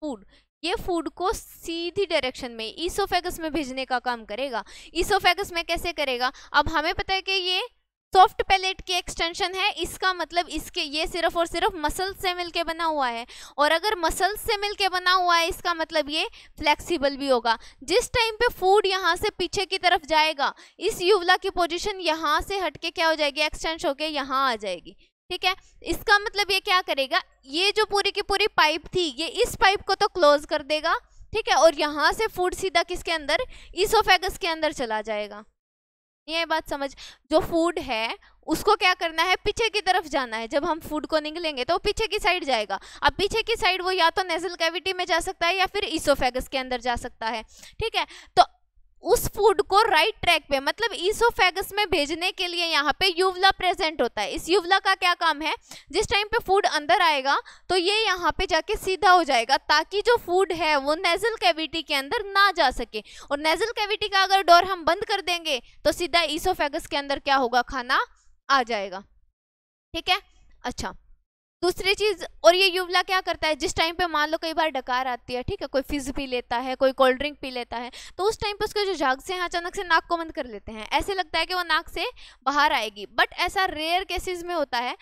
food. ये फूड को सीधी डायरेक्शन में ईसोफेगस में भेजने का काम करेगा। ईसोफेगस में कैसे करेगा, अब हमें पता है कि ये सॉफ्ट पैलेट की एक्सटेंशन है, इसका मतलब इसके ये सिर्फ और सिर्फ मसल्स से मिलके बना हुआ है, और अगर मसल्स से मिलके बना हुआ है इसका मतलब ये फ्लेक्सिबल भी होगा। जिस टाइम पे फूड यहाँ से पीछे की तरफ जाएगा, इस यूवला की पोजीशन यहाँ से हटके क्या हो जाएगी, एक्सटेंड होके यहाँ आ जाएगी, ठीक है। इसका मतलब ये क्या करेगा, ये जो पूरी की पूरी पाइप थी, ये इस पाइप को तो क्लोज कर देगा, ठीक है, और यहाँ से फूड सीधा किसके अंदर, ईसोफेगस के अंदर चला जाएगा। ये बात समझ, जो फूड है उसको क्या करना है, पीछे की तरफ जाना है। जब हम फूड को निगलेंगे तो पीछे की साइड जाएगा। अब पीछे की साइड वो या तो नेजल कैविटी में जा सकता है या फिर ईसोफेगस के अंदर जा सकता है, ठीक है। तो उस फूड को राइट ट्रैक पे मतलब ईसोफेगस में भेजने के लिए यहाँ पे यूवला प्रेजेंट होता है। इस यूवला का क्या काम है, जिस टाइम पे फूड अंदर आएगा तो ये यहाँ पे जाके सीधा हो जाएगा, ताकि जो फूड है वो नेजल कैविटी के अंदर ना जा सके। और नेजल कैविटी का अगर डोर हम बंद कर देंगे तो सीधा ईसोफेगस के अंदर क्या होगा, खाना आ जाएगा, ठीक है। अच्छा, दूसरी चीज, और ये यूवला क्या करता है, जिस टाइम पे मान लो कई बार डकार आती है, ठीक है, कोई फिज पी लेता है, कोई कोल्ड ड्रिंक पी लेता है, तो उस टाइम पे उसके जो झाग से अचानक से नाक को बंद कर लेते हैं, ऐसे लगता है कि वो नाक से बाहर आएगी, बट ऐसा रेयर केसेस में होता है,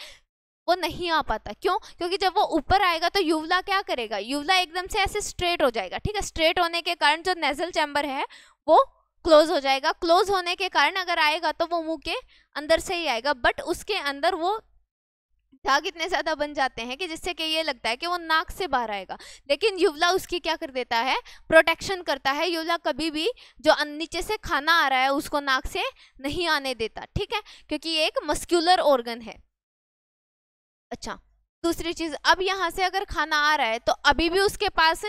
वो नहीं आ पाता। क्यों, क्योंकि जब वो ऊपर आएगा तो यूवला क्या करेगा, यूवला एकदम से ऐसे स्ट्रेट हो जाएगा, ठीक है। स्ट्रेट होने के कारण जो नेजल चैम्बर है वो क्लोज हो जाएगा। क्लोज होने के कारण अगर आएगा तो वो मुंह के अंदर से ही आएगा, बट उसके अंदर वो झाग इतने ज्यादा बन जाते हैं कि जिससे कि ये लगता है कि वो नाक से बाहर आएगा, लेकिन यूवला उसकी क्या कर देता है, प्रोटेक्शन करता है। यूवला कभी भी जो नीचे से खाना आ रहा है उसको नाक से नहीं आने देता, ठीक है, क्योंकि ये एक मस्क्यूलर ऑर्गन है। अच्छा, दूसरी चीज, अब यहाँ से अगर खाना आ रहा है तो अभी भी उसके पास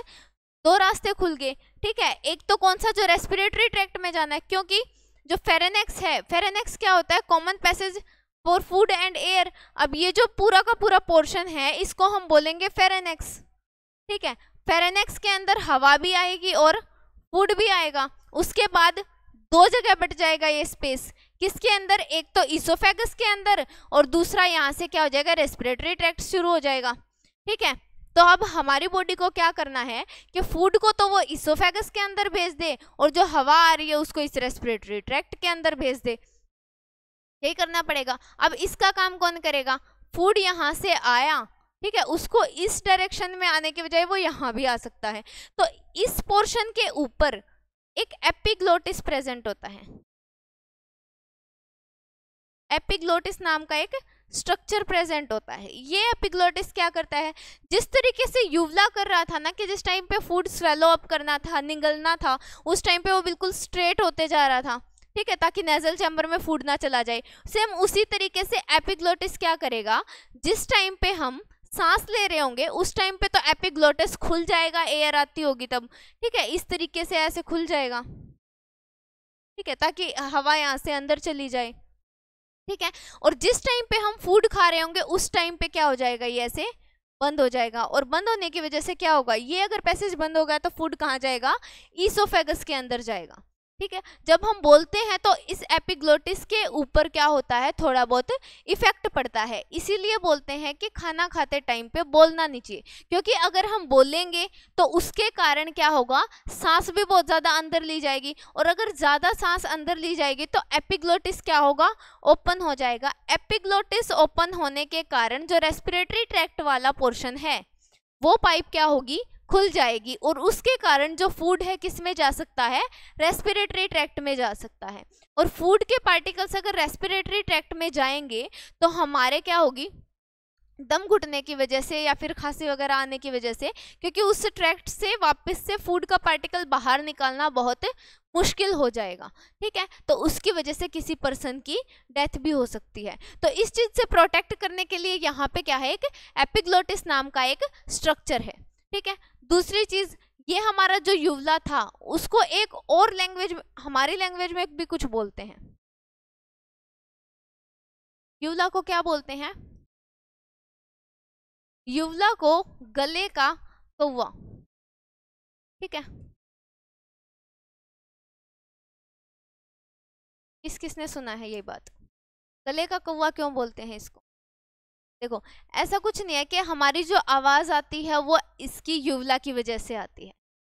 दो रास्ते खुल गए, ठीक है। एक तो कौन सा, जो रेस्पिरेटरी ट्रैक्ट में जाना है, क्योंकि जो फेरेनेक्स है, फेरेनेक्स क्या होता है, common passage for food and air. अब ये जो पूरा का पूरा पोर्शन है इसको हम बोलेंगे फेरेनेक्स, ठीक है। फेरेनेक्स के अंदर हवा भी आएगी और फूड भी आएगा। उसके बाद दो जगह बट जाएगा ये स्पेस, किसके अंदर, एक तो ईसोफेगस के अंदर और दूसरा यहाँ से क्या हो जाएगा, रेस्पिरेटरी ट्रैक्ट शुरू हो जाएगा, ठीक है। तो अब हमारी बॉडी को क्या करना है कि फूड को तो वो ईसोफेगस के अंदर भेज दे और जो हवा आ रही है उसको इस रेस्पिरेटरी ट्रैक्ट के अंदर भेज दे, यही करना पड़ेगा। अब इसका काम कौन करेगा, फूड यहाँ से आया, ठीक है, उसको इस डायरेक्शन में आने के बजाय वो यहाँ भी आ सकता है, तो इस पोर्शन के ऊपर एक एपिग्लोटिस प्रेजेंट होता है। एपिग्लोटिस नाम का एक स्ट्रक्चर प्रेजेंट होता है। ये एपिग्लोटिस क्या करता है, जिस तरीके से यूवला कर रहा था ना, कि जिस टाइम पे फूड स्वेलो अप करना था, निगलना था, उस टाइम पे वो बिल्कुल स्ट्रेट होते जा रहा था, ठीक है, ताकि नेजल चैम्बर में फूड ना चला जाए। सेम उसी तरीके से एपिग्लोटिस क्या करेगा, जिस टाइम पे हम सांस ले रहे होंगे उस टाइम पे तो एपिग्लोटिस खुल जाएगा, एयर आती होगी तब, ठीक है, इस तरीके से ऐसे खुल जाएगा, ठीक है, ताकि हवा यहाँ से अंदर चली जाए, ठीक है। और जिस टाइम पे हम फूड खा रहे होंगे उस टाइम पे क्या हो जाएगा, ये ऐसे बंद हो जाएगा, और बंद होने की वजह से क्या होगा, ये अगर पैसेज बंद हो गया तो फूड कहाँ जाएगा, ईसोफेगस के अंदर जाएगा। ठीक है, जब हम बोलते हैं तो इस एपिग्लोटिस के ऊपर क्या होता है, थोड़ा बहुत इफेक्ट पड़ता है, इसीलिए बोलते हैं कि खाना खाते टाइम पे बोलना नहीं चाहिए, क्योंकि अगर हम बोलेंगे तो उसके कारण क्या होगा, सांस भी बहुत ज़्यादा अंदर ली जाएगी, और अगर ज़्यादा सांस अंदर ली जाएगी तो एपिग्लोटिस क्या होगा, ओपन हो जाएगा। एपिग्लोटिस ओपन होने के कारण जो रेस्पिरेटरी ट्रैक्ट वाला पोर्शन है वो पाइप क्या होगी, खुल जाएगी, और उसके कारण जो फूड है किस में जा सकता है, रेस्पिरेटरी ट्रैक्ट में जा सकता है। और फूड के पार्टिकल्स अगर रेस्पिरेटरी ट्रैक्ट में जाएंगे तो हमारे क्या होगी, दम घुटने की वजह से या फिर खांसी वगैरह आने की वजह से, क्योंकि उस ट्रैक्ट से वापस से फूड का पार्टिकल बाहर निकालना बहुत मुश्किल हो जाएगा। ठीक है, तो उसकी वजह से किसी पर्सन की डेथ भी हो सकती है। तो इस चीज़ से प्रोटेक्ट करने के लिए यहाँ पे क्या है, एक एपिग्लोटिस नाम का एक स्ट्रक्चर है। ठीक है, दूसरी चीज़, ये हमारा जो यूवला था उसको एक और लैंग्वेज, हमारी लैंग्वेज में भी कुछ बोलते हैं, यूवला को क्या बोलते हैं, यूवला को गले का कौवा। ठीक है, किसने सुना है ये बात, गले का कौवा क्यों बोलते हैं इसको? देखो, ऐसा कुछ नहीं है कि हमारी जो आवाज आती है वो इसकी यूवला की वजह से आती है,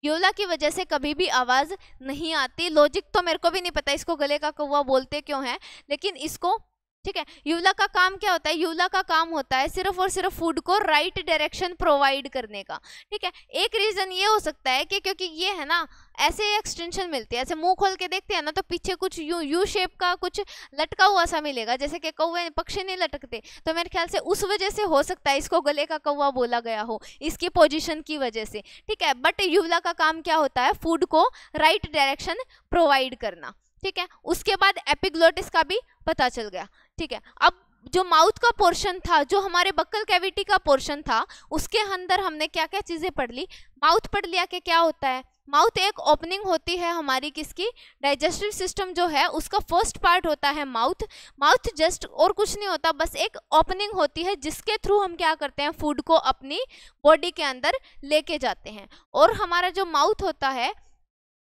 यूवला की वजह से कभी भी आवाज नहीं आती। लॉजिक तो मेरे को भी नहीं पता इसको गले का कौवा बोलते क्यों है, लेकिन इसको, ठीक है, यूवला का काम क्या होता है, यूवला का काम होता है सिर्फ और सिर्फ फूड को राइट डायरेक्शन प्रोवाइड करने का। ठीक है, एक रीजन ये हो सकता है कि क्योंकि ये है ना, ऐसे एक्सटेंशन मिलती है, ऐसे मुंह खोल के देखते हैं ना तो पीछे कुछ यू शेप का कुछ लटका हुआ सा मिलेगा, जैसे कि कौवे पक्षी नहीं लटकते, तो मेरे ख्याल से उस वजह से हो सकता है इसको गले का कौवा बोला गया हो, इसकी पोजीशन की वजह से। ठीक है, बट यूवला का काम क्या होता है, फूड को राइट डायरेक्शन प्रोवाइड करना। ठीक है, उसके बाद एपिग्लोटिस का भी पता चल गया। ठीक है, अब जो माउथ का पोर्शन था, जो हमारे बक्कल कैविटी का पोर्शन था, उसके अंदर हमने क्या क्या चीजें पढ़ ली, माउथ पढ़ लिया कि क्या होता है, माउथ एक ओपनिंग होती है हमारी किसकी, डाइजेस्टिव सिस्टम जो है उसका फर्स्ट पार्ट होता है माउथ। माउथ जस्ट और कुछ नहीं होता, बस एक ओपनिंग होती है जिसके थ्रू हम क्या करते हैं, फूड को अपनी बॉडी के अंदर लेके जाते हैं। और हमारा जो माउथ होता है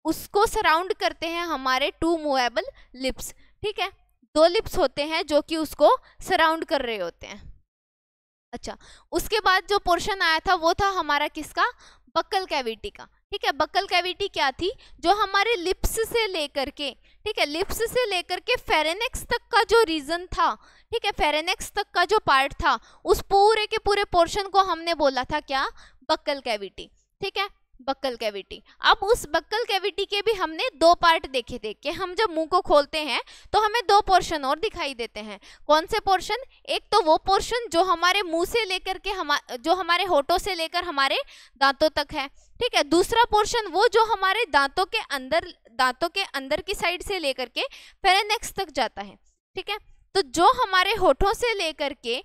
उसको सराउंड करते हैं हमारे 2 मूवेबल लिप्स। ठीक है, 2 लिप्स होते हैं जो कि उसको सराउंड कर रहे होते हैं। अच्छा, उसके बाद जो पोर्शन आया था वो था हमारा किसका, बक्कल कैविटी का। ठीक है, बक्कल कैविटी क्या थी, जो हमारे लिप्स से लेकर के, ठीक है, लिप्स से लेकर के फेरेनेक्स तक का जो रीजन था, ठीक है, फेरेनेक्स तक का जो पार्ट था, उस पूरे के पूरे पोर्शन को हमने बोला था क्या, बक्कल कैविटी। ठीक है, बक्कल कैविटी। अब उस बक्कल कैविटी के भी हमने 2 पार्ट देखे थे कि हम जब मुंह को खोलते हैं तो हमें 2 पोर्शन और दिखाई देते हैं। कौन से पोर्शन, एक तो वो पोर्शन जो हमारे मुंह से लेकर के जो हमारे होठों से लेकर हमारे दांतों तक है। ठीक है, दूसरा पोर्शन वो जो हमारे दांतों के अंदर की साइड से लेकर के फेरेनेक्स तक जाता है। ठीक है, तो जो हमारे होठों से लेकर के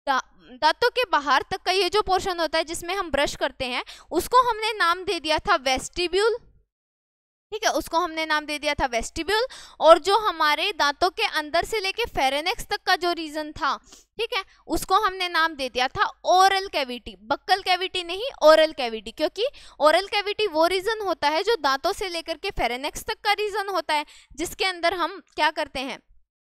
दांतों के बाहर तक का ये जो पोर्शन होता है जिसमें हम ब्रश करते हैं, उसको हमने नाम दे दिया था वेस्टिब्यूल। ठीक है, उसको हमने नाम दे दिया था वेस्टिब्यूल। और जो हमारे दांतों के अंदर से लेके फेरेनेक्स तक का जो रीजन था, ठीक है, उसको हमने नाम दे दिया था ओरल कैविटी। बक्कल कैविटी नहीं, ओरल कैविटी, क्योंकि ओरल कैविटी वो रीजन होता है जो दांतों से लेकर के फेरेनेक्स तक का रीजन होता है, जिसके अंदर हम क्या करते हैं,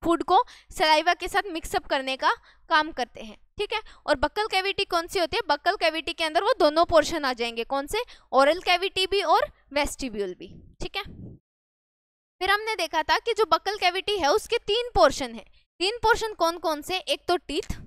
फूड को सलाइवा के साथ मिक्सअप करने का काम करते हैं। ठीक है, और बक्कल कैविटी कौन सी होती है, बक्कल कैविटी के अंदर वो दोनों पोर्शन आ जाएंगे, कौन से, ओरल कैविटी भी और वेस्टिब्यूल भी। ठीक है, फिर हमने देखा था कि जो बक्कल कैविटी है उसके 3 पोर्शन है। 3 पोर्शन कौन कौन से, एक तो टीथ,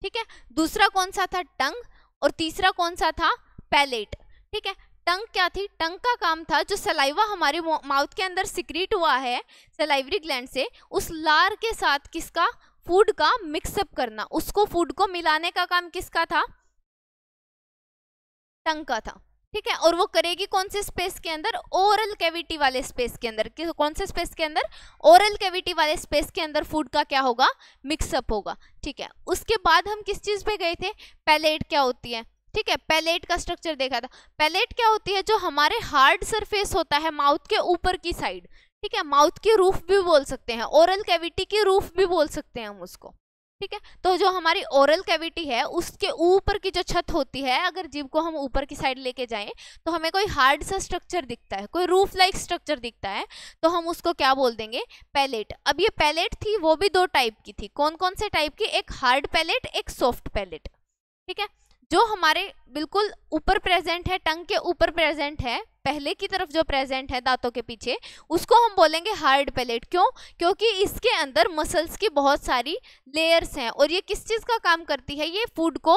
ठीक है, दूसरा कौन सा था, टंग, और तीसरा कौन सा था, पैलेट। ठीक है, टंग क्या थी, टंग का काम था जो सलाइवा हमारे माउथ के अंदर सिक्रीट हुआ है सलाइवरी ग्लैंड से, उस लार के साथ किसका, फूड का मिक्सअप करना, उसको फूड को मिलाने का काम किसका था, टंग का था। ठीक है, और वो करेगी कौन से स्पेस के अंदर, ओरल कैविटी वाले स्पेस के अंदर। कौन से स्पेस के अंदर, ओरल कैविटी वाले स्पेस के अंदर फूड का क्या होगा, मिक्सअप होगा। ठीक है, उसके बाद हम किस चीज पे गए थे, पैलेट क्या होती है। ठीक है, पैलेट का स्ट्रक्चर देखा था। पैलेट क्या होती है, जो हमारे हार्ड सरफेस होता है माउथ के ऊपर की साइड। ठीक है, माउथ की रूफ भी बोल सकते हैं, ओरल कैविटी की रूफ भी बोल सकते हैं हम उसको। ठीक है। तो जो हमारी ओरल कैविटी है उसके ऊपर की जो छत होती है, अगर जीभ को हम ऊपर की साइड लेके जाएं तो हमें कोई हार्ड सा स्ट्रक्चर दिखता है, कोई रूफ लाइक स्ट्रक्चर दिखता है, तो हम उसको क्या बोल देंगे, पैलेट। अब ये पैलेट थी वो भी दो टाइप की थी, कौन कौन से टाइप की, एक हार्ड पैलेट, एक सॉफ्ट पैलेट। ठीक है। जो हमारे बिल्कुल ऊपर प्रेजेंट है, टंग के ऊपर प्रेजेंट है, पहले की तरफ जो प्रेजेंट है दांतों के पीछे, उसको हम बोलेंगे हार्ड पैलेट। क्यों? क्योंकि इसके अंदर मसल्स की बहुत सारी लेयर्स हैं और ये किस चीज का काम करती है, ये फूड को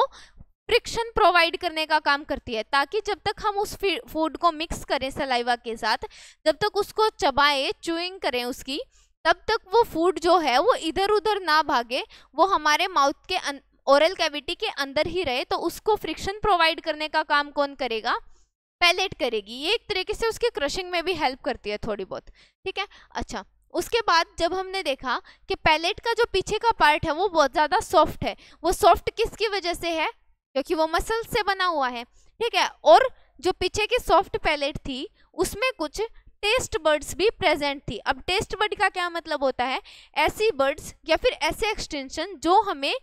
फ्रिक्शन प्रोवाइड करने का काम करती है, ताकि जब तक हम उस फूड को मिक्स करें सलाइवा के साथ, जब तक उसको चबाएं, च्यूइंग करें उसकी, तब तक वो फूड जो है वो इधर उधर ना भागे, वो हमारे माउथ के ओरल कैविटी के अंदर ही रहे। तो उसको फ्रिक्शन प्रोवाइड करने का काम कौन करेगा, पैलेट करेगी। ये एक तरीके से उसके क्रशिंग में भी हेल्प करती है थोड़ी बहुत। ठीक है। अच्छा, उसके बाद जब हमने देखा कि पैलेट का जो पीछे का पार्ट है वो बहुत ज़्यादा सॉफ्ट है, वो सॉफ्ट किसकी वजह से है, क्योंकि वो मसल से बना हुआ है। ठीक है। और जो पीछे की सॉफ्ट पैलेट थी उसमें कुछ टेस्ट बर्ड्स भी प्रेजेंट थी। अब टेस्ट बर्ड का क्या मतलब होता है, ऐसी बर्ड्स या फिर ऐसे एक्सटेंशन जो हमें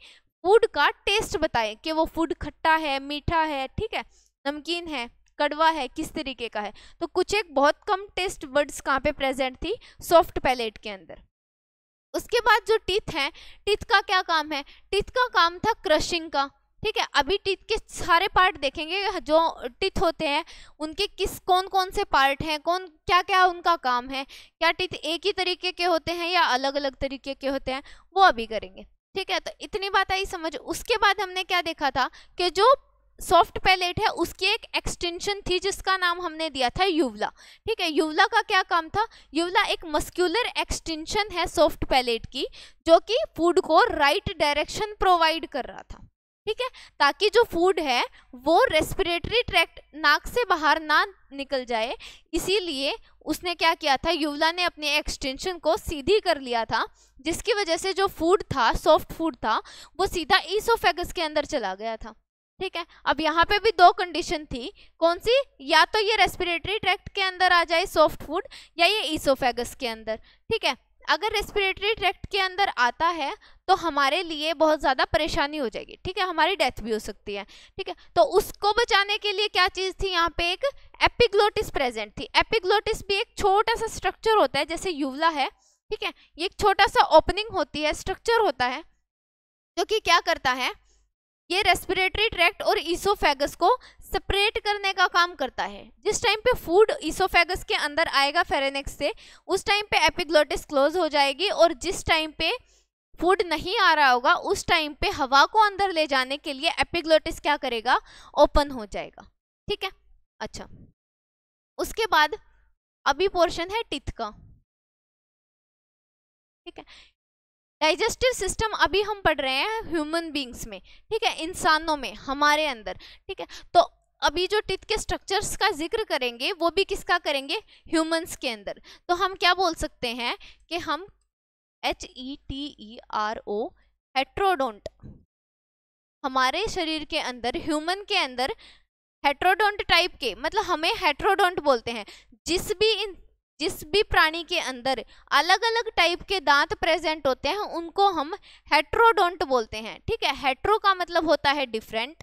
फूड का टेस्ट बताए कि वो फूड खट्टा है, मीठा है, ठीक है, नमकीन है, कड़वा है, किस तरीके का है। तो कुछ एक बहुत कम टेस्ट बर्ड्स कहाँ पे प्रेजेंट थी, सॉफ्ट पैलेट के अंदर। उसके बाद जो टीथ है, टीथ का क्या काम है, टीथ का काम था क्रशिंग का। ठीक है। अभी टीथ के सारे पार्ट देखेंगे, जो टीथ होते हैं उनके कौन कौन से पार्ट हैं, कौन क्या क्या उनका काम है, क्या टीथ एक ही तरीके के होते हैं या अलग अलग तरीके के होते हैं, वो अभी करेंगे। ठीक है। तो इतनी बात आई समझ। उसके बाद हमने क्या देखा था कि जो सॉफ्ट पैलेट है उसकी एक एक्सटेंशन थी जिसका नाम हमने दिया था यूवला। ठीक है। यूवला का क्या काम था, यूवला एक मस्क्यूलर एक्सटेंशन है सॉफ्ट पैलेट की, जो कि फूड को राइट डायरेक्शन प्रोवाइड कर रहा था। ठीक है। ताकि जो फूड है वो रेस्पिरेटरी ट्रैक्ट, नाक से बाहर ना निकल जाए, इसीलिए उसने क्या किया था, यूवला ने अपने एक्सटेंशन को सीधी कर लिया था, जिसकी वजह से जो फूड था, सॉफ्ट फूड था, वो सीधा ईसोफेगस के अंदर चला गया था। ठीक है। अब यहाँ पे भी दो कंडीशन थी, कौन सी, या तो ये रेस्पिरेटरी ट्रैक्ट के अंदर आ जाए सॉफ्ट फूड, या ये ईसोफेगस के अंदर। ठीक है। अगर रेस्पिरेटरी ट्रैक्ट के अंदर आता है तो हमारे लिए बहुत ज़्यादा परेशानी हो जाएगी। ठीक है। हमारी डेथ भी हो सकती है। ठीक है। तो उसको बचाने के लिए क्या चीज़ थी, यहाँ पे एक एपिग्लोटिस प्रेजेंट थी। एपिग्लोटिस भी एक छोटा सा स्ट्रक्चर होता है, जैसे यूवला है। ठीक है। ये एक छोटा सा ओपनिंग होती है, स्ट्रक्चर होता है, जो कि क्या करता है, ये रेस्पिरेटरी ट्रैक्ट और ईसोफेगस को सेपरेट करने का काम करता है। जिस टाइम पे फूड ईसोफेगस के अंदर आएगा फेरेनेक्स से, उस टाइम पे एपिग्लोटिस क्लोज हो जाएगी, और जिस टाइम पे फूड नहीं आ रहा होगा उस टाइम पे हवा को अंदर ले जाने के लिए एपिग्लोटिस क्या करेगा, ओपन हो जाएगा। ठीक है। अच्छा, उसके बाद अभी पोर्शन है टीथ का। ठीक है। डाइजेस्टिव सिस्टम अभी हम पढ़ रहे हैं ह्यूमन बींग्स में। ठीक है। इंसानों में, हमारे अंदर। ठीक है। तो अभी जो टीथ के स्ट्रक्चर्स का जिक्र करेंगे वो भी किसका करेंगे, ह्यूमंस के अंदर। तो हम क्या बोल सकते हैं कि हम HETERO, हेट्रोडोंट, हमारे शरीर के अंदर, ह्यूमन के अंदर हेट्रोडोंट टाइप के, मतलब हमें हेट्रोडोंट बोलते हैं जिस भी प्राणी के अंदर अलग अलग टाइप के दांत प्रेजेंट होते हैं उनको हम हेट्रोडोंट बोलते हैं। ठीक है। हेट्रो का मतलब होता है डिफरेंट,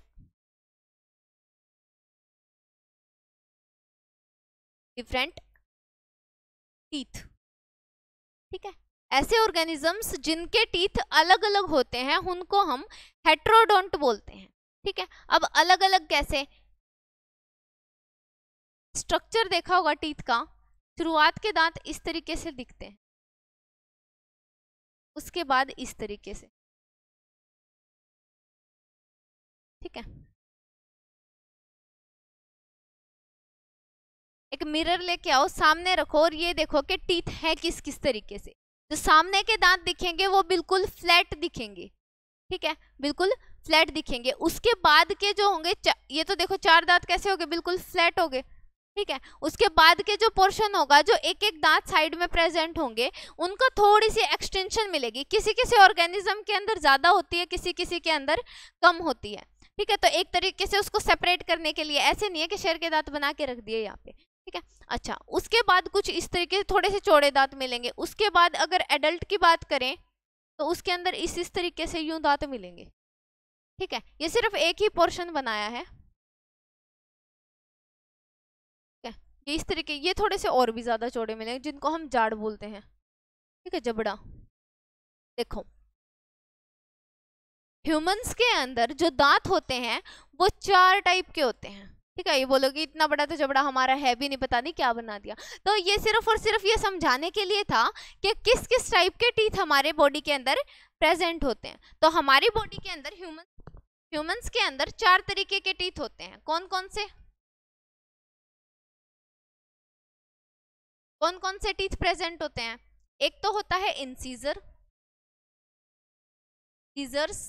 डिफरेंट टीथ। ठीक है। ऐसे ऑर्गेनिजम्स जिनके टीथ अलग अलग होते हैं उनको हम हेट्रोडोंट बोलते हैं। ठीक है। अब अलग अलग कैसे, स्ट्रक्चर देखा होगा टीथ का, शुरुआत के दांत इस तरीके से दिखते हैं, उसके बाद इस तरीके से। ठीक है। एक मिरर लेके आओ, सामने रखो और ये देखो कि टीथ है किस किस तरीके से। जो सामने के दांत दिखेंगे वो बिल्कुल फ्लैट दिखेंगे। ठीक है। बिल्कुल फ्लैट दिखेंगे। उसके बाद के जो होंगे, ये तो देखो चार दांत कैसे हो गए, बिल्कुल फ्लैट हो गए। ठीक है। उसके बाद के जो पोर्शन होगा, जो एक एक दांत साइड में प्रेजेंट होंगे, उनको थोड़ी सी एक्सटेंशन मिलेगी। किसी किसी ऑर्गेनिज्म के अंदर ज्यादा होती है, किसी किसी के अंदर कम होती है। ठीक है। तो एक तरीके से उसको सेपरेट करने के लिए, ऐसे नहीं है कि शेर के दांत बना के रख दिए यहाँ पे। ठीक है। अच्छा, उसके बाद कुछ इस तरीके से थोड़े से चौड़े दांत मिलेंगे। उसके बाद अगर एडल्ट की बात करें तो उसके अंदर इस तरीके से यूं दांत मिलेंगे, ठीक है। ये सिर्फ एक ही पोर्शन बनाया है, ठीक है। ये इस तरीके, ये थोड़े से और भी ज्यादा चौड़े मिलेंगे जिनको हम जाड़ बोलते हैं, ठीक है, जबड़ा। देखो ह्यूमंस के अंदर जो दांत होते हैं वो 4 टाइप के होते हैं, ठीक है। ये बोलोगे इतना बड़ा तो जबड़ा हमारा है भी नहीं, पता नहीं क्या बना दिया। तो ये सिर्फ और सिर्फ ये समझाने के लिए था कि किस किस टाइप के टीथ हमारे बॉडी के अंदर प्रेजेंट होते हैं। तो हमारी बॉडी के अंदर ह्यूमंस के अंदर 4 तरीके के टीथ होते हैं। कौन कौन से टीथ प्रेजेंट होते हैं? एक तो होता है इंसीजर, सीजर्स,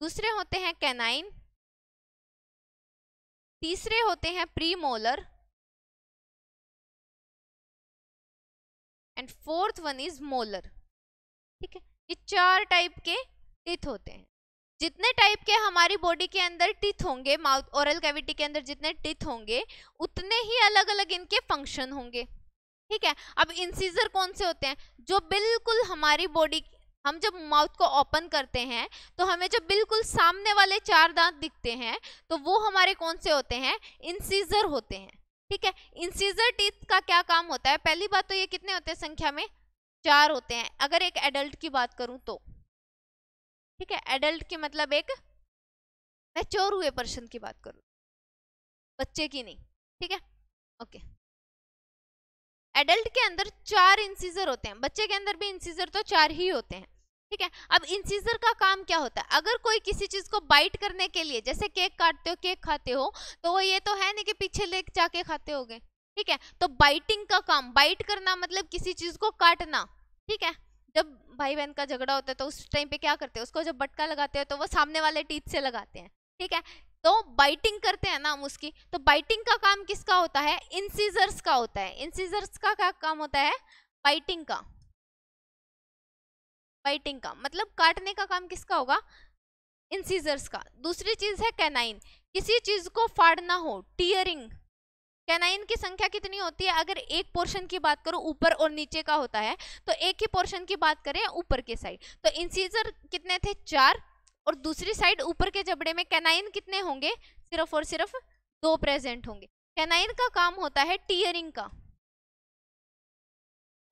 दूसरे होते हैं कैनाइन, तीसरे होते हैं premolar, and fourth one is molar, ठीक है। ये 4 टाइप के टीथ होते हैं। जितने टाइप के हमारी बॉडी के अंदर टीथ होंगे, माउथ ओरल कैविटी के अंदर जितने टीथ होंगे उतने ही अलग अलग इनके फंक्शन होंगे, ठीक है। अब इंसीजर कौन से होते हैं? जो बिल्कुल हमारी बॉडी, हम जब माउथ को ओपन करते हैं तो हमें जब बिल्कुल सामने वाले 4 दांत दिखते हैं तो वो हमारे कौन से होते हैं? इंसीजर होते हैं, ठीक है। इंसीजर टीथ का क्या काम होता है? पहली बात तो ये कितने होते हैं संख्या में? 4 होते हैं, अगर एक एडल्ट की बात करूं तो, ठीक है। एडल्ट की मतलब एक मैच्योर हुए पर्सन की बात करूं, बच्चे की नहीं, ठीक है, ओके। एडल्ट के अंदर 4 इंसीजर होते हैं, बच्चे के अंदर भी इंसीजर तो 4 ही होते हैं, ठीक है। अब इंसीजर का काम क्या होता है? अगर कोई किसी चीज को बाइट करने के लिए, जैसे केक काटते हो, केक खाते हो, तो वो ये तो है नहीं कि पीछे ले जाके खाते होगे, ठीक है। तो बाइटिंग का काम, बाइट करना मतलब किसी चीज को काटना, ठीक है। जब भाई बहन का झगड़ा होता है तो उस टाइम पे क्या करते हैं? उसको जब बटका लगाते हैं तो वो सामने वाले टीथ से लगाते हैं, ठीक है। तो बाइटिंग करते हैं ना हम उसकी, तो बाइटिंग का काम किसका होता है? इंसीजर्स का होता है। इंसीजर्स का क्या काम होता है? बाइटिंग का। बाइटिंग का मतलब काटने का काम किसका होगा? इंसीजर्स का। दूसरी चीज है कैनाइन, किसी चीज को फाड़ना हो, टीयरिंग। कैनाइन की संख्या कितनी होती है? अगर एक पोर्शन की बात करो ऊपर और नीचे का होता है, तो एक ही पोर्शन की बात करें ऊपर के साइड, तो इंसीजर कितने थे? 4, और दूसरी साइड ऊपर के जबड़े में कैनाइन कितने होंगे? सिर्फ और सिर्फ 2 प्रेजेंट होंगे। कैनाइन का काम होता है टीयरिंग का,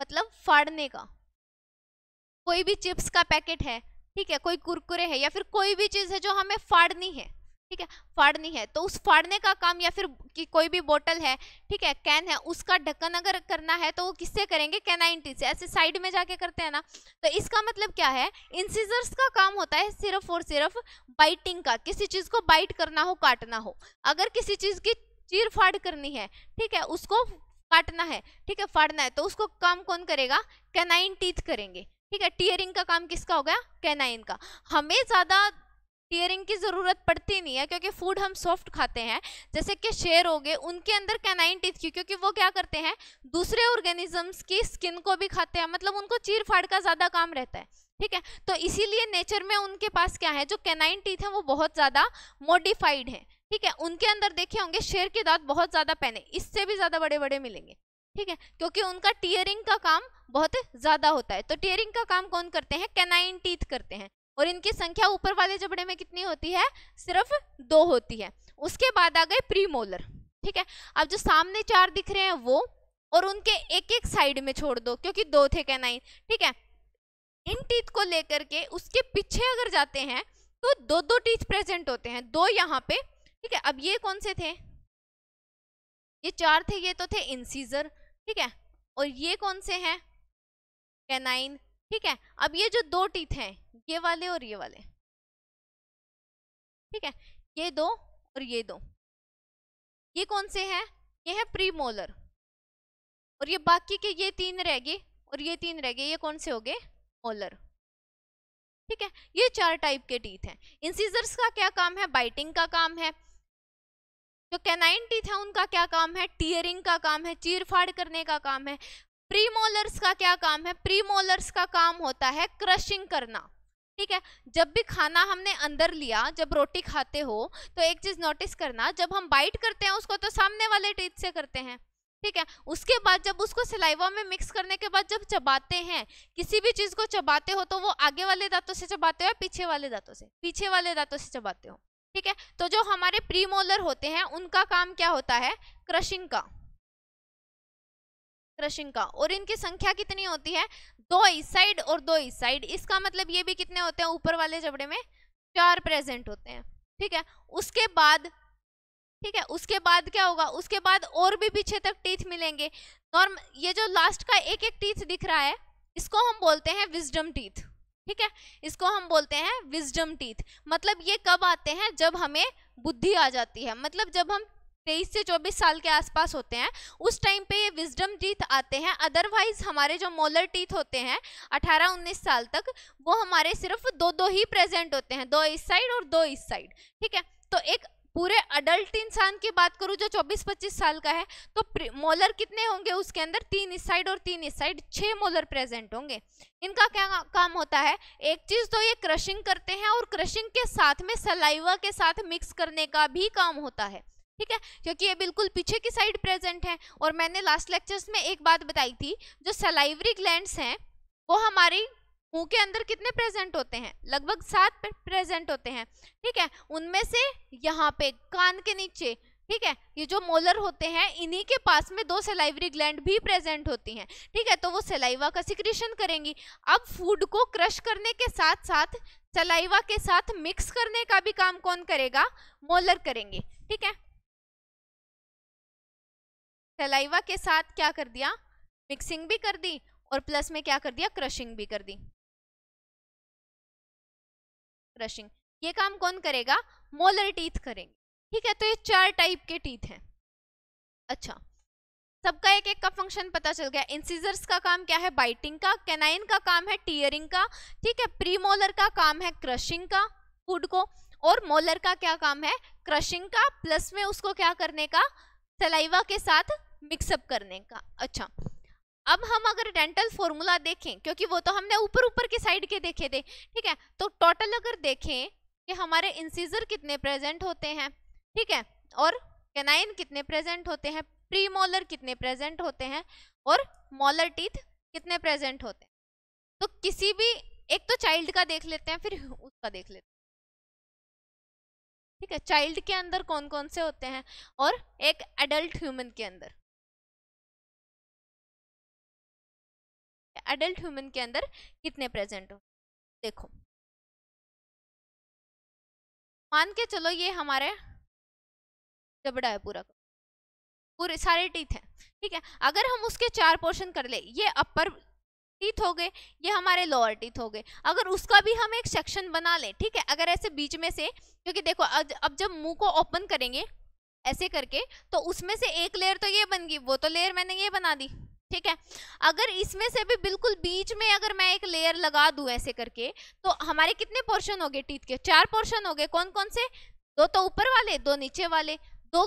मतलब फाड़ने का। कोई भी चिप्स का पैकेट है, ठीक है, कोई कुरकुरे है, या फिर कोई भी चीज है जो हमें फाड़नी है, ठीक है, फाड़नी है, तो उस फाड़ने का काम, या फिर कि कोई भी बोतल है, ठीक है, कैन है, उसका ढक्कन अगर करना है तो वो किससे करेंगे? कैनाइन टीथ से। ऐसे साइड में जाके करते हैं ना, तो इसका मतलब क्या है? इंसीजर्स का काम होता है सिर्फ और सिर्फ बाइटिंग का, किसी चीज को बाइट करना हो, काटना हो। अगर किसी चीज की चीर फाड़ करनी है, ठीक है, उसको काटना है, ठीक है, फाड़ना है, तो उसको काम कौन करेगा? कैनाइन टीथ करेंगे, ठीक है। टीयरिंग का काम किसका हो गया? कैनाइन का। हमें ज्यादा टीयरिंग की जरूरत पड़ती नहीं है, क्योंकि फूड हम सॉफ्ट खाते हैं, जैसे कि शेर हो गए, उनके अंदर कैनाइन टीथ की, क्योंकि वो क्या करते हैं? दूसरे ऑर्गेनिजम्स की स्किन को भी खाते हैं, मतलब उनको चीर फाड़ का ज्यादा काम रहता है, ठीक है। तो इसीलिए नेचर में उनके पास क्या है? जो कैनाइन टीथ है वो बहुत ज्यादा मॉडिफाइड है, ठीक है। उनके अंदर देखे होंगे शेर के दांत बहुत ज्यादा पैने, इससे भी ज्यादा बड़े बड़े मिलेंगे, ठीक है, क्योंकि उनका टीयरिंग का काम बहुत ज्यादा होता है। तो टीयरिंग का काम कौन करते हैं? कैनाइन टीथ करते हैं, और इनकी संख्या ऊपर वाले जबड़े में कितनी होती है? सिर्फ 2 होती है। उसके बाद आ गए प्रीमोलर, ठीक है। अब जो सामने 4 दिख रहे हैं वो, और उनके एक एक साइड में छोड़ दो, क्योंकि 2 थे कैनाइन, ठीक है। इन टीथ को लेकर के उसके पीछे अगर जाते हैं तो 2 टीथ प्रेजेंट होते हैं, 2 यहाँ पे, ठीक है। अब ये कौन से थे? ये 4 थे, ये तो थे इंसीजर, ठीक है, और ये कौन से हैं? कैनाइन, ठीक है। अब ये जो 2 टीथ हैं, ये वाले और ये वाले, ठीक है, ये 2 और ये 2, ये कौन से हैं? ये है प्रीमोलर। और ये बाकी के ये 3 रह गए और ये 3 रह गए, ये कौन से हो गए? मोलर, ठीक है। ये 4 टाइप के टीथ हैं। इंसीजर्स का क्या काम है? बाइटिंग का काम है। जो कैनाइन टीथ है उनका क्या काम है? टीयरिंग का काम है, चीर फाड़ करने का काम है। प्रीमोलर्स का क्या काम है? प्रीमोलर्स का काम होता है क्रशिंग करना, ठीक है। जब भी खाना हमने अंदर लिया, जब रोटी खाते हो, तो एक चीज नोटिस करना, जब हम बाइट करते हैं उसको तो सामने वाले टीथ से करते हैं, ठीक है। उसके बाद जब उसको सलाइवा में मिक्स करने के बाद जब चबाते हैं, किसी भी चीज को चबाते हो तो वो आगे वाले दांतों से चबाते हो या पीछे वाले दांतों से? पीछे वाले दांतों से चबाते हो, ठीक है। तो जो हमारे प्रीमोलर होते हैं उनका काम क्या होता है? क्रशिंग का, क्रशिंग का। और इनकी संख्या कितनी होती है? 2 इस साइड और 2 इस साइड। इसका मतलब ये भी कितने होते हैं? ऊपर वाले जबड़े में 4 प्रेजेंट होते हैं, ठीक है। उसके बाद, ठीक है, उसके बाद क्या होगा? उसके बाद और भी पीछे तक टीथ मिलेंगे। नॉर्म ये जो लास्ट का एक एक टीथ दिख रहा है इसको हम बोलते हैं विजडम टीथ, ठीक है। इसको हम बोलते हैं विजडम टीथ। मतलब ये कब आते हैं? जब हमें बुद्धि आ जाती है, मतलब जब हम 23 से 24 साल के आसपास होते हैं उस टाइम पे ये विजडम टीथ आते हैं। अदरवाइज हमारे जो मोलर टीथ होते हैं 18-19 साल तक वो हमारे सिर्फ 2-2 ही प्रेजेंट होते हैं, 2 इस साइड और 2 इस साइड, ठीक है। तो एक पूरे अडल्ट इंसान की बात करूं जो 24-25 साल का है तो मोलर कितने होंगे उसके अंदर? 3 इस साइड और 3 इस साइड, 6 मोलर प्रेजेंट होंगे। इनका क्या काम होता है? एक चीज तो ये क्रशिंग करते हैं और क्रशिंग के साथ में सलाइवा के साथ मिक्स करने का भी काम होता है, ठीक है, क्योंकि ये बिल्कुल पीछे की साइड प्रेजेंट है। और मैंने लास्ट लेक्चर्स में एक बात बताई थी, जो सलाइवरी ग्लैंड्स हैं वो हमारी मुंह के अंदर कितने प्रेजेंट होते हैं? लगभग 7 प्रेजेंट होते हैं, ठीक है। उनमें से यहाँ पे कान के नीचे, ठीक है, ये जो मोलर होते हैं इन्हीं के पास में 2 सलाइवरी ग्लैंड भी प्रेजेंट होती हैं, ठीक है। तो वो सलाइवा का सिक्रीशन करेंगी। अब फूड को क्रश करने के साथ साथ सलाइवा के साथ मिक्स करने का भी काम कौन करेगा? मोलर करेंगे, ठीक है। सलाइवा के साथ क्या कर दिया? मिक्सिंग भी कर दी और प्लस में क्या कर दिया? क्रशिंग भी कर दी, क्रशिंग। ये काम कौन करेगा? मोलर टीथ करेंगे, ठीक है। तो ये 4 टाइप के टीथ हैं। अच्छा, सबका एक एक का फंक्शन पता चल गया। इंसिजर्स का काम क्या है? बाइटिंग का। कैनाइन का काम है टीयरिंग का, ठीक है। प्रीमोलर का काम है क्रशिंग का फूड को, और मोलर का क्या काम है? क्रशिंग का प्लस में उसको क्या करने का? सलाइवा के साथ मिक्सअप करने का। अच्छा, अब हम अगर डेंटल फॉर्मूला देखें, क्योंकि वो तो हमने ऊपर ऊपर की साइड के देखे थे, ठीक है, तो टोटल अगर देखें कि हमारे इंसिजर कितने प्रेजेंट होते हैं, ठीक है, और कैनाइन कितने प्रेजेंट होते हैं, प्रीमोलर कितने प्रेजेंट होते हैं, और मोलर टीथ कितने प्रेजेंट होते हैं, तो किसी भी एक तो चाइल्ड का देख लेते हैं, फिर उसका देख लेते हैं, ठीक है। चाइल्ड के अंदर कौन कौन से होते हैं और एक एडल्ट ह्यूमन के अंदर, एडल्ट ह्यूमन के अंदर कितने प्रेजेंट हो? देखो, मान के चलो ये हमारे जबड़ा है, पूरे सारे टीथ हैं, ठीक है। अगर हम उसके 4 पोर्शन कर ले, ये अपर टीथ हो गए, ये हमारे लोअर टीथ हो गए, अगर उसका भी हम एक सेक्शन बना ले, ठीक है, अगर ऐसे बीच में से, क्योंकि देखो अब जब मुंह को ओपन करेंगे ऐसे करके तो उसमें से एक लेयर तो ये बन गई, वो तो लेयर मैंने ये बना दी, ठीक है। अगर इसमें से भी बिल्कुल बीच में अगर मैं एक लेयर लगा दूं ऐसे करके, तो हमारे कितने पोर्शन हो गए टीथ के? 4 पोर्शन हो गए। कौन कौन से? 2 तो ऊपर वाले, 2 नीचे वाले। दो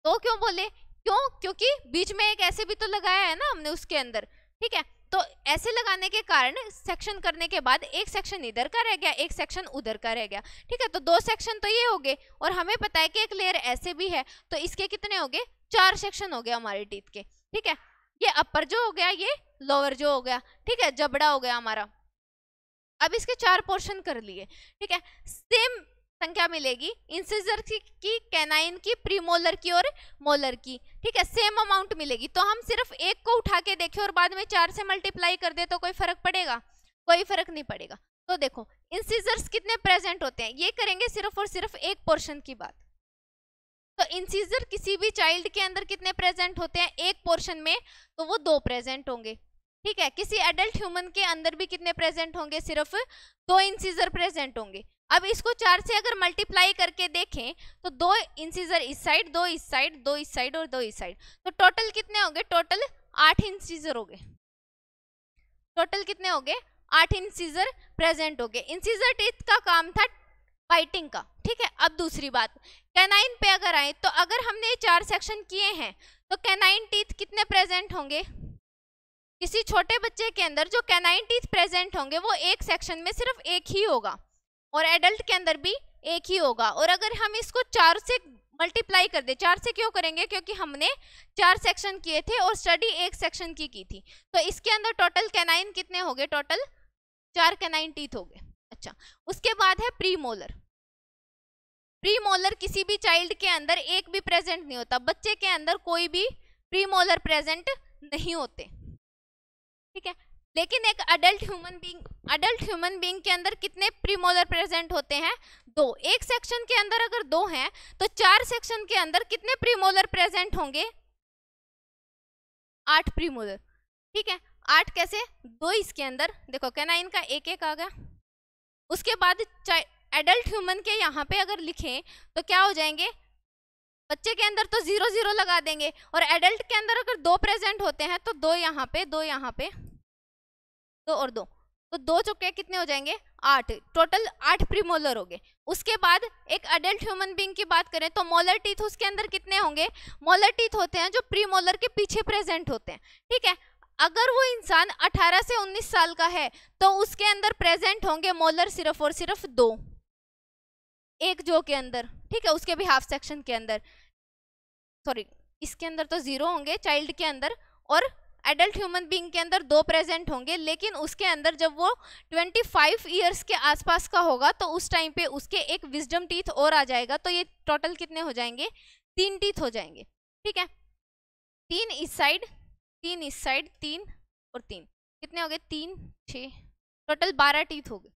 क्यों बोले? क्यों? क्योंकि बीच में एक ऐसे भी तो लगाया है ना हमने उसके अंदर, ठीक है। तो ऐसे लगाने के कारण सेक्शन करने के बाद एक सेक्शन इधर का रह गया, एक सेक्शन उधर का रह गया, ठीक है। तो 2 सेक्शन तो ये हो गए, और हमें पता है कि एक लेयर ऐसे भी है, तो इसके कितने हो गए? 4 सेक्शन हो गए हमारे टीथ के, ठीक है। ये अपर जो हो गया, ये लोअर जो हो गया, ठीक है, जबड़ा हो गया हमारा। अब इसके 4 पोर्शन कर लिए, ठीक है। सेम संख्या मिलेगी इंसिजर की, कैनाइन की, प्रीमोलर की और मोलर की, ठीक है, सेम अमाउंट मिलेगी। तो हम सिर्फ एक को उठा के देखें और बाद में 4 से मल्टीप्लाई कर दे तो कोई फर्क पड़ेगा? कोई फर्क नहीं पड़ेगा। तो देखो इंसिजर्स कितने प्रेजेंट होते हैं, ये करेंगे सिर्फ और सिर्फ एक पोर्शन की बात। तो इंसिजर किसी भी चाइल्ड के अंदर कितने प्रेजेंट होते हैं? एक पोर्शन में, तो वो 2 प्रेजेंट होंगे, ठीक है। किसी एडल्ट ह्यूमन के अंदर भी कितने प्रेजेंट होंगे? सिर्फ 2 इंसिजर प्रेजेंट होंगे। अब इसको 4 से अगर मल्टीप्लाई करके देखें तो 2 इंसिजर इस साइड, 2 इस साइड, 2 इस साइड और 2 इस साइड, तो टोटल कितने हो गए? टोटल 8 इंसिजर हो गए। टोटल कितने हो गए? 8 इंसिजर प्रेजेंट हो गए। इंसिजर टीथ का काम था बाइटिंग का, ठीक है। अब दूसरी बात, कैनाइन पे अगर आए तो अगर हमने 4 सेक्शन किए हैं तो कैनाइन टीथ कितने प्रेजेंट होंगे? किसी छोटे बच्चे के अंदर जो कैनाइन टीथ प्रेजेंट होंगे वो एक सेक्शन में सिर्फ एक ही होगा, और एडल्ट के अंदर भी एक ही होगा। और अगर हम इसको 4 से मल्टीप्लाई कर दे। 4 से क्यों करेंगे? क्योंकि हमने 4 सेक्शन किए थे और स्टडी एक सेक्शन की थी। तो इसके अंदर टोटल कैनाइन कितने हो गए? टोटल 4 कैनाइन टीथ हो गए। अच्छा, उसके बाद है प्रीमोलर। प्रीमोलर किसी भी चाइल्ड के अंदर एक भी प्रेजेंट नहीं होता, बच्चे के अंदर कोई भी प्रीमोलर प्रेजेंट नहीं होते, ठीक है। लेकिन एक अडल्ट ह्यूमन बीइंग के अंदर कितने प्रीमोलर प्रेजेंट होते हैं? 2। एक सेक्शन के अंदर अगर 2 हैं तो 4 सेक्शन के अंदर कितने प्रीमोलर प्रेजेंट होंगे? 8 प्रीमोलर, ठीक है। 8 कैसे? 2 इसके अंदर, देखो कैनाइन का एक एक आ गया। उसके बाद एडल्ट ह्यूमन के यहाँ पे अगर लिखें तो क्या हो जाएंगे? बच्चे के अंदर तो 0 0 लगा देंगे, और एडल्ट के अंदर अगर 2 प्रेजेंट होते हैं तो 2 यहाँ पे, 2 यहाँ पे, 2 और 2, तो 2 चुके कितने हो जाएंगे? 8। टोटल 8 प्रीमोलर हो गए। उसके बाद एक अडल्ट ह्यूमन बीइंग की बात करें तो मोलर टीथ उसके अंदर कितने होंगे? मोलर टीथ होते हैं जो प्रीमोलर के पीछे प्रेजेंट होते हैं, ठीक है। अगर वो इंसान 18 से 19 साल का है तो उसके अंदर प्रेजेंट होंगे मोलर सिर्फ और सिर्फ 2, एक जो के अंदर, ठीक है, उसके भी हाफ सेक्शन के अंदर, सॉरी इसके अंदर तो 0 होंगे चाइल्ड के अंदर, और एडल्ट ह्यूमन बीइंग के अंदर 2 प्रेजेंट होंगे। लेकिन उसके अंदर जब वो 25 ईयर्स के आसपास का होगा तो उस टाइम पे उसके एक विजडम टीथ और आ जाएगा, तो ये टोटल कितने हो जाएंगे? 3 टीथ हो जाएंगे, ठीक है। 3 इस साइड, 3 इस साइड, 3 और 3, कितने हो गए? 3 6, टोटल 12 टीथ हो गए,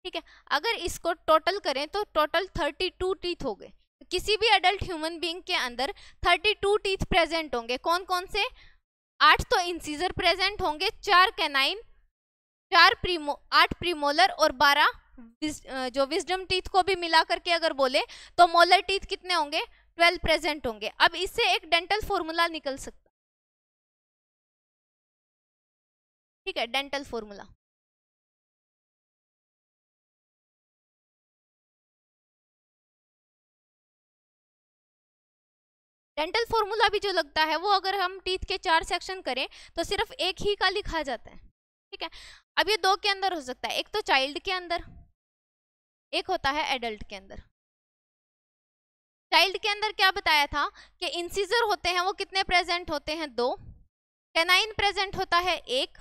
ठीक है। अगर इसको टोटल करें तो टोटल 32 टीथ हो गए। किसी भी एडल्ट ह्यूमन बीइंग के अंदर 32 टीथ प्रेजेंट होंगे। कौन कौन से? 8 तो इंसीजर प्रेजेंट होंगे, 4 कैनाइन, 8 प्रीमोलर और 12 जो विजडम टीथ को भी मिला करके अगर बोले तो मोलर टीथ कितने होंगे? 12 प्रेजेंट होंगे। अब इससे एक डेंटल फॉर्मूला निकल सकता, ठीक है, डेंटल फॉर्मूला। डेंटल फॉर्मूला भी जो लगता है वो अगर हम टीथ के 4 सेक्शन करें तो सिर्फ एक ही का लिखा जाता है, ठीक है। अब ये 2 के अंदर हो सकता है, एक तो चाइल्ड के अंदर, एक होता है एडल्ट के अंदर। चाइल्ड के अंदर क्या बताया था कि इंसीजर होते हैं वो कितने प्रेजेंट होते हैं? 2। कैनाइन प्रेजेंट होता है 1,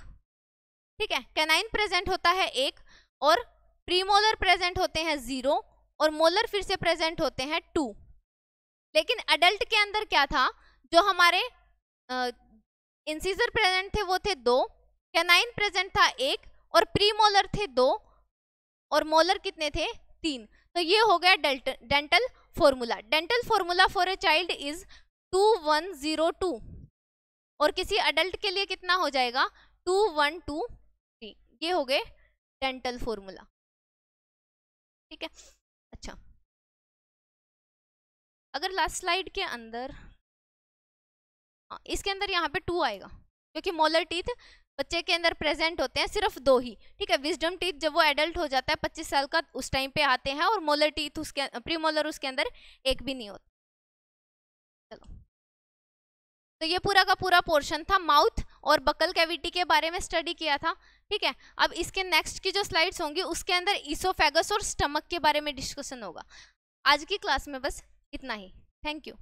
ठीक है, कैनाइन प्रेजेंट होता है 1, और प्रीमोलर प्रेजेंट होते हैं 0, और मोलर फिर से प्रेजेंट होते हैं 2। लेकिन अडल्ट के अंदर क्या था? जो हमारे इंसीजर प्रेजेंट थे वो थे 2, कैनाइन प्रेजेंट था 1, और प्रीमोलर थे 2, और मोलर कितने थे? 3। तो ये हो गया dental formula. Dental formula for a child is 2102, और किसी अडल्ट के लिए कितना हो जाएगा? 2123। ये हो गए डेंटल फॉर्मूला, ठीक है। अच्छा, अगर लास्ट स्लाइड के अंदर, इसके अंदर यहाँ पे 2 आएगा क्योंकि मोलर टीथ बच्चे के अंदर प्रेजेंट होते हैं सिर्फ 2 ही, ठीक है। विजडम टीथ जब वो एडल्ट हो जाता है 25 साल का उस टाइम पे आते हैं, और मोलर टीथ उसके प्रीमोलर उसके अंदर एक भी नहीं होता। चलो, तो ये पूरा का पूरा पोर्शन था माउथ और बकल कैविटी के बारे में स्टडी किया था, ठीक है। अब इसके नेक्स्ट की जो स्लाइड्स होंगी उसके अंदर ईसोफेगस और स्टमक के बारे में डिस्कशन होगा। आज की क्लास में बस इतना ही। Thank you.